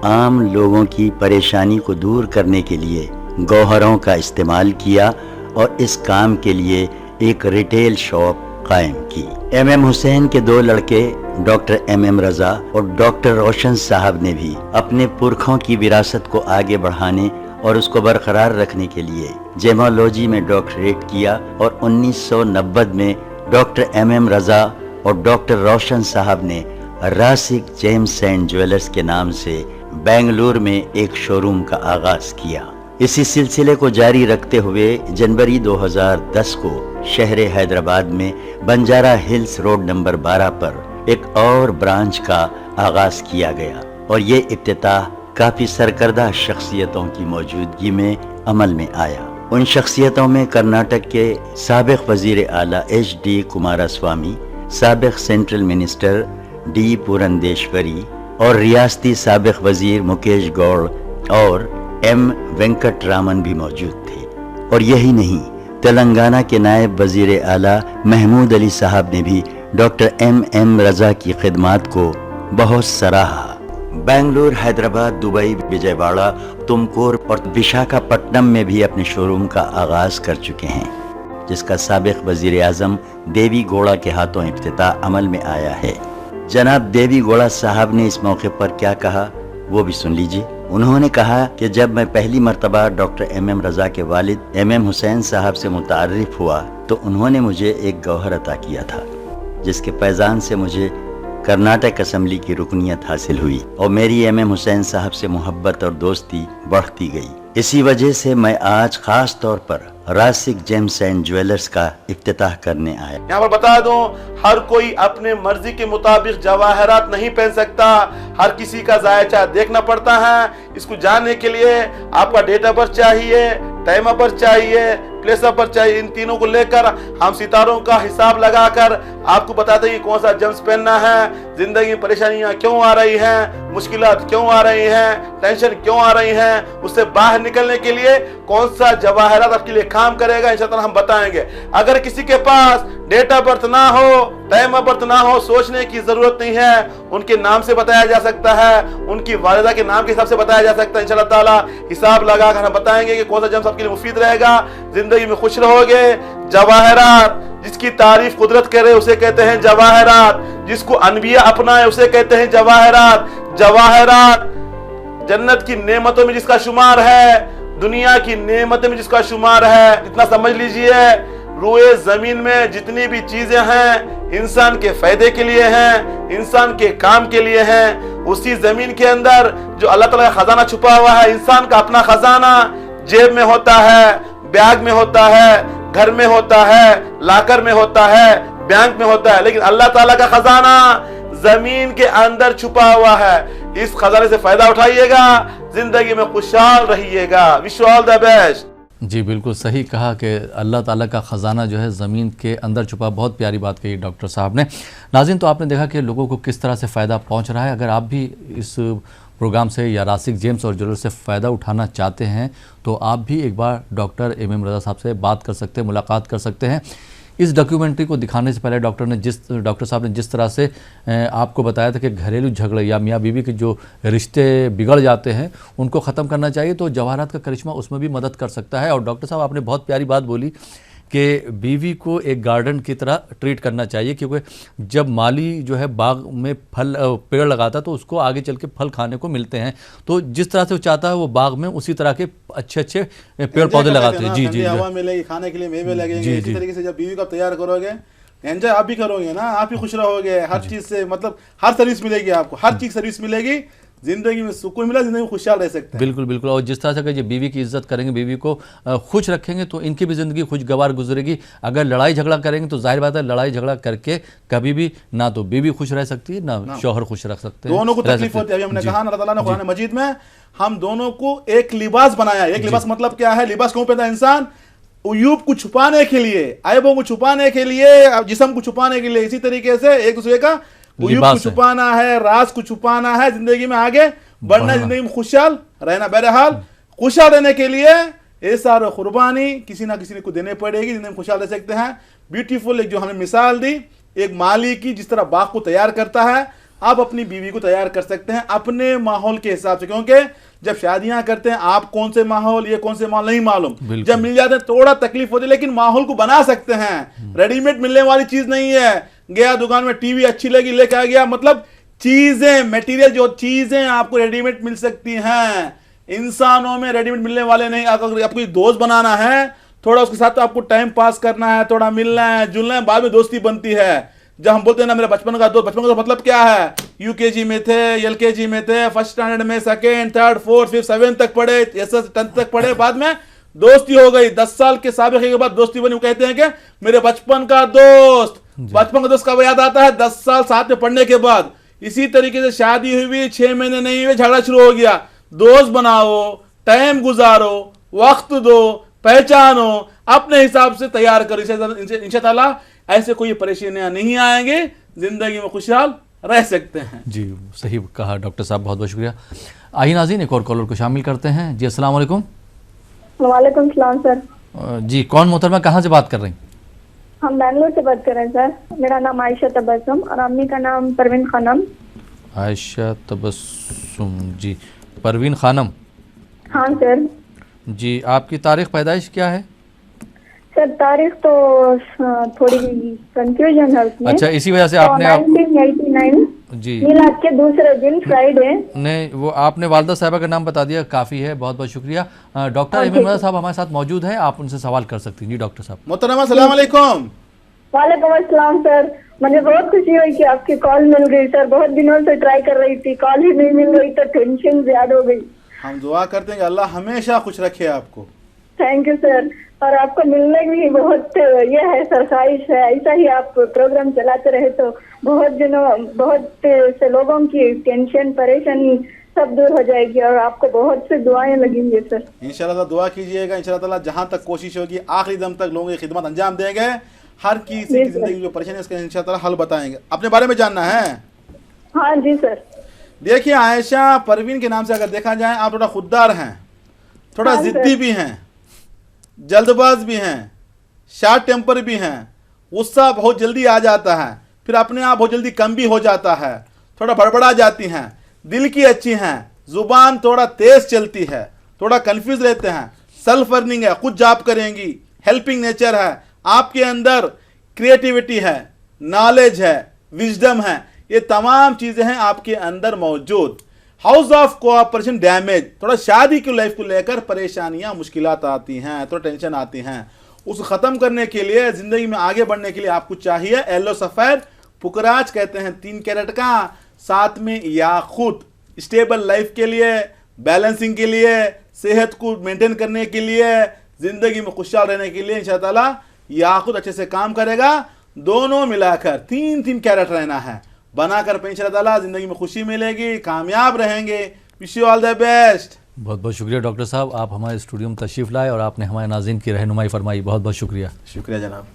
आम लोगों की परेशानी को दूर करने के लिए गौहरों का इस्तेमाल किया और इस काम के लिए एक रिटेल शॉप कायम की। MM हुसैन के 2 लड़के डॉक्टर MM रजा और डॉक्टर रोशन साहब ने भी अपने पुरखों की विरासत को आगे बढ़ाने और उसको बरकरार रखने के लिए जेमोलॉजी में डॉक्टरेट किया और 1990 में डॉक्टर MM रजा और डॉक्टर रोशन साहब ने रासिक जेम्स एंड ज्वेलर्स के नाम से बेंगलुरु में एक शोरूम का आगाज किया। इसी सिलसिले को जारी रखते हुए जनवरी 2010 को शहर हैदराबाद में बंजारा हिल्स रोड नंबर 12 पर एक और ब्रांच का आगाज किया गया और ये इफ्तिताह काफी सरकर्दा शख्सियतों की मौजूदगी में अमल में आया। उन शख्सियतों में कर्नाटक के साबिक वजीर आला HD कुमारस्वामी, साबिक सेंट्रल मिनिस्टर D पुरंदेश्वरी और रियासती साबिक वजीर मुकेश गौड़ और M वेंकट रामन भी मौजूद थे। और यही नहीं, तेलंगाना के नायब वजीर आला महमूद अली साहब ने भी डॉक्टर MM रजा की खिदमात को बहुत सराहा। बेंगलुरु, हैदराबाद, दुबई, विजयवाड़ा, तुमकुर और विशाखापट्टनम में भी अपने शोरूम का आगाज कर चुके हैं, जिसका साबिक वजीर आजम देवी गौड़ा के हाथों इफ्तिताह अमल में आया है। जनाब देवी गौड़ा साहब ने इस मौके पर क्या कहा वो भी सुन लीजिए। उन्होंने कहा कि जब मैं पहली मर्तबा डॉक्टर MM रजा के वालिद MM हुसैन साहब से मुतारिफ हुआ तो उन्होंने मुझे एक गौहर अता किया था, जिसके पैजान से मुझे कर्नाटक असेंबली की रुकनियत हासिल हुई और मेरी MM हुसैन साहब से मोहब्बत और दोस्ती बढ़ती गई। इसी वजह से मैं आज खास तौर पर रासिक जेम्स एंड ज्वेलर्स का इफ्तिताह करने आया। यहाँ पर बता दूं, हर कोई अपने मर्जी के मुताबिक जवाहरात नहीं पहन सकता, हर किसी का जायचा देखना पड़ता है। इसको जानने के लिए आपका डेट ऑफ बर्थ चाहिए, टाइम ऑफ बर्थ चाहिए, प्लेस ऑफ बर्थ चाहिए। इन तीनों को लेकर हम सितारों का हिसाब लगाकर आपको बताते हैं कि कौन सा जेम्स पहनना है। जिंदगी में परेशानियां क्यों आ रही हैं, मुश्किलात क्यों आ रही हैं, टेंशन क्यों आ रही हैं, उससे बाहर निकलने के लिए कौन सा जवाहरात आपके लिए काम करेगा, इंशाअल्लाह हम बताएंगे। अगर किसी के पास डेट ऑफ बर्थ ना हो, टाइम ऑफ बर्थ ना हो, सोचने की जरूरत नहीं है, उनके नाम से बताया जा सकता है, उनकी वालिदा के नाम के हिसाब से बताया जा सकता है। इंशाअल्लाह ताला हिसाब लगाकर हम बताएंगे कि कौन सा जेम्स आपके लिए मुफीद रहेगा, जिंदगी में खुश रहोगे। जवाहरात जिसकी तारीफ कुदरत करे उसे कहते हैं जवाहरात, जिसको अनबिया अपनाए उसे कहते हैं जवाहरात। जवाहरात जन्नत की नेमतों में जिसका शुमार है, दुनिया की नेमतों में जिसका शुमार है। इतना समझ लीजिए, रूए जमीन में जितनी भी चीजें हैं इंसान के फायदे के लिए हैं, इंसान के काम के लिए हैं। उसी जमीन के अंदर जो अल्लाह ताला का खजाना छुपा हुआ है, इंसान का अपना खजाना जेब में होता है, बैग में होता है, घर में होता है, लाकर में होता है, बैंक में होता है, लेकिन अल्लाह ताला का खजाना जमीन के अंदर छुपा हुआ है। इस खजाने से फायदा उठाइएगा, जिंदगी में खुशहाल रहिएगा। Wish you all the best. जी बिल्कुल सही कहा कि अल्लाह ताला का ख़जाना जो है ज़मीन के अंदर छुपा। बहुत प्यारी बात कही डॉक्टर साहब ने। नाज़रीन, तो आपने देखा कि लोगों को किस तरह से फ़ायदा पहुंच रहा है। अगर आप भी इस प्रोग्राम से या रासिक जेम्स और ज्वेलर्स से फ़ायदा उठाना चाहते हैं तो आप भी एक बार डॉक्टर MM रजा साहब से बात कर सकते हैं, मुलाकात कर सकते हैं। इस डॉक्यूमेंट्री को दिखाने से पहले डॉक्टर साहब ने जिस तरह से आपको बताया था कि घरेलू झगड़े या मियाँ बीवी के जो रिश्ते बिगड़ जाते हैं उनको ख़त्म करना चाहिए, तो जवाहरात का करिश्मा उसमें भी मदद कर सकता है। और डॉक्टर साहब आपने बहुत प्यारी बात बोली कि बीवी को एक गार्डन की तरह ट्रीट करना चाहिए, क्योंकि जब माली जो है बाग में पेड़ लगाता है तो उसको आगे चल के फल खाने को मिलते हैं। तो जिस तरह से वो चाहता है वो बाग में उसी तरह के अच्छे अच्छे पेड़ पौधे लगाते हैं। जी जी, हवा मिलेगी, खाने के लिए मेवे लगेंगे। इसी तरीके से जब बीवी को तैयार करोगे, एंजॉय आप भी करोगे ना, आप भी खुश रहोगे। हर चीज़ से मतलब हर सर्विस मिलेगी आपको, हर चीज़ सर्विस मिलेगी जिंदगी में सुकून मिला, जिंदगी में खुशहाल रह सकते हैं। बिल्कुल बिल्कुल। और जिस तरह से अगर ये बीवी की इज्जत करेंगे, बीवी को खुश रखेंगे तो इनकी भी ज़िंदगी खुशगवार गुजरेगी। अगर लड़ाई झगड़ा करेंगे तो जाहिर बात है लड़ाई झगड़ा करके कभी भी ना तो बीवी खुश रह सकती है ना शौहर खुश रख सकते हैं, दोनों को तकलीफ होती है। अभी हमने कहा ना, अल्लाह ताला ने कुरान मजीद में हम दोनों को एक लिबास बनाया। एक लिबास मतलब क्या है? लिबास क्यों पहनता है इंसान? उयूब को छुपाने के लिए, ऐबों को छुपाने के लिए, जिस्म को छुपाने के लिए। इसी तरीके से एक दूसरे का उयूब को छुपाना है, राज को छुपाना है, जिंदगी में आगे बढ़ना, जिंदगी में खुशहाल रहना। बहरहाल खुशहाल रहने के लिए ऐसा कुर्बानी किसी ना किसी को देने पड़ेगी, जिंदगी में खुशहाल रह सकते हैं। ब्यूटीफुल एक जो हमने मिसाल दी, एक माली की जिस तरह बाग को तैयार करता है, आप अपनी बीवी को तैयार कर सकते हैं अपने माहौल के हिसाब से। क्योंकि जब शादियां करते हैं आप कौन से माहौल, ये कौन से माहौल नहीं मालूम, जब मिल जाते हैं थोड़ा तकलीफ होती है, लेकिन माहौल को बना सकते हैं। रेडीमेड मिलने वाली चीज नहीं है। गया दुकान में टीवी अच्छी लगी लेके आ गया, मतलब चीजें, मटेरियल जो चीजें आपको रेडीमेड मिल सकती हैं, इंसानों में रेडीमेड मिलने वाले नहीं। अगर आपको दोस्त बनाना है, थोड़ा उसके साथ आपको टाइम पास करना है, थोड़ा मिलना है, जुलना है, बाद में दोस्ती बनती है। जब हम बोलते हैं ना मेरा बचपन का दोस्त, बचपन का मतलब क्या है? यूकेजी में थे, एलकेजी में थे, फर्स्ट स्टैंडर्ड में, second, third, fourth, fifth, seventh तक पढ़े, एसएस 10th तक पढ़े, बाद में दोस्ती हो गई। 10 साल के साबिक़े के बाद दोस्ती बनी। वो कहते हैं कि मेरे बचपन का दोस्त। बचपन का दोस्त कब याद आता है? 10 साल साथ में पढ़ने के बाद। इसी तरीके से शादी हुई, 6 महीने नहीं हुए, झगड़ा शुरू हो गया। दोस्त बनाओ, टाइम गुजारो, वक्त दो, पहचानो, अपने हिसाब से तैयार करो। इंशाअल्लाह ऐसे कोई परेशानियां नहीं आएंगे, जिंदगी में खुशहाल रह सकते हैं। जी सही कहा डॉक्टर साहब, बहुत बहुत शुक्रिया। आइए नाज़रीन एक और कॉलर को शामिल करते हैं। जी अस्सलाम वालेकुम। वालेकुम सलाम सर। जी कौन मोहतरमा, कहाँ से बात कर रही हैं? हम बैंगलोर से बात कर रहे हैं सर। मेरा नाम आयशा तबस्सुम और अम्मी का नाम परवीन खानम। आयशा तबस्सुम, जी परवीन खानम। हाँ सर। जी आपकी तारीख पैदाइश क्या है? सर तारीख तो थोड़ी कंफ्यूजन है उसमें। अच्छा, इसी वजह से आपने 1989 जी मिलाद के दूसरे दिन फ्राइडे। नहीं, वो आपने वालदा साहिबा का नाम बता दिया, काफ़ी है। बहुत बहुत शुक्रिया। डॉक्टर एम रज़ा साहब हमारे साथ मौजूद है, आप उनसे सवाल कर सकती हैं। जी डॉक्टर साहब। मोहतरमा अस्सलाम वालेकुम। वालेकुम अस्सलाम सर। मुझे बहुत खुशी हुई कि आपकी कॉल मिल गई सर। बहुत दिनों से ट्राई कर रही थी, कॉल ही नहीं मिल रही तो टेंशन ज्यादा हो गई। हम दुआ करते हैं कि अल्लाह हमेशा खुश रखे आपको। Thank you sir. और आपको मिलने की बहुत ये है सर, ख्वाहिश है ऐसा ही आप प्रोग्राम चलाते रहे तो बहुत से लोगों की टेंशन परेशानी सब दूर हो जाएगी और आपको बहुत से दुआएं लगेंगी सर। इंशाल्लाह दुआ कीजिएगा। इंशाल्लाह ताला जहाँ तक कोशिश होगी आखिरी दम तक लोगों की खिदमत अंजाम देंगे। हर किसी की जिंदगी जो परेशानी है उसका इंशाल्लाह ताला हल बताएंगे। अपने बारे में जानना है? हाँ जी सर। देखिए आयशा, परवीन के नाम से अगर देखा जाए, आप थोड़ा खुददार हैं, थोड़ा जिद्दी भी हैं, जल्दबाज भी हैं, शार्ट टेम्पर भी हैं, गुस्सा बहुत जल्दी आ जाता है, फिर अपने आप बहुत जल्दी कम भी हो जाता है, थोड़ा बड़बड़ा जाती हैं, दिल की अच्छी हैं, जुबान थोड़ा तेज चलती है, थोड़ा कंफ्यूज रहते हैं, सेल्फ अर्निंग है, खुद जॉब करेंगी, हेल्पिंग नेचर है, आपके अंदर क्रिएटिविटी है, नॉलेज है, विजडम है, ये तमाम चीजें हैं आपके अंदर मौजूद। हाउस ऑफ कोऑपरेशन डैमेज, थोड़ा शादी की लाइफ को लेकर परेशानियां मुश्किलात आती हैं, थोड़ा टेंशन आती हैं, उसको ख़त्म करने के लिए, ज़िंदगी में आगे बढ़ने के लिए आपको चाहिए येलो सफ़ेद पुकराज कहते हैं 3 कैरेट का, साथ में याकूत, स्टेबल लाइफ के लिए, बैलेंसिंग के लिए, सेहत को मेंटेन करने के लिए, ज़िंदगी में खुशहाल रहने के लिए इंशाअल्लाह याकूत अच्छे से काम करेगा। दोनों मिलाकर 3 कैरेट रहना है, बनाकर पे इंशाअल्लाह ज़िंदगी में खुशी मिलेगी, कामयाब रहेंगे। Wish you all the best. बहुत बहुत शुक्रिया डॉक्टर साहब, आप हमारे स्टूडियो में तशरीफ़ लाए और आपने हमारे नाज़रीन की रहनुमाई फरमाई। बहुत बहुत शुक्रिया। शुक्रिया जनाब।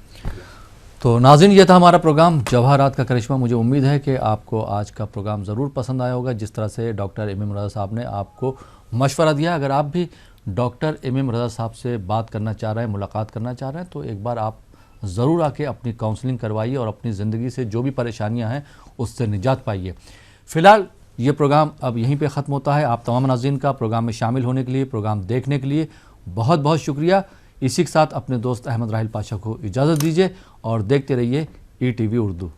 तो नाज़रीन, ये था हमारा प्रोग्राम जवाहरात का करिश्मा। मुझे उम्मीद है कि आपको आज का प्रोग्राम ज़रूर पसंद आया होगा, जिस तरह से डॉक्टर एम रज़ा साहब ने आपको मशवरा दिया। अगर आप भी डॉक्टर एम रज़ा साहब से बात करना चाह रहे हैं, मुलाकात करना चाह रहे हैं, तो एक बार आप ज़रूर आके अपनी काउंसलिंग करवाइए और अपनी ज़िंदगी से जो भी परेशानियां हैं उससे निजात पाइए। फ़िलहाल ये प्रोग्राम अब यहीं पे ख़त्म होता है। आप तमाम नाज़रीन का प्रोग्राम में शामिल होने के लिए, प्रोग्राम देखने के लिए बहुत बहुत शुक्रिया। इसी के साथ अपने दोस्त अहमद राहिल पाशा को इजाज़त दीजिए और देखते रहिए ETV उर्दू।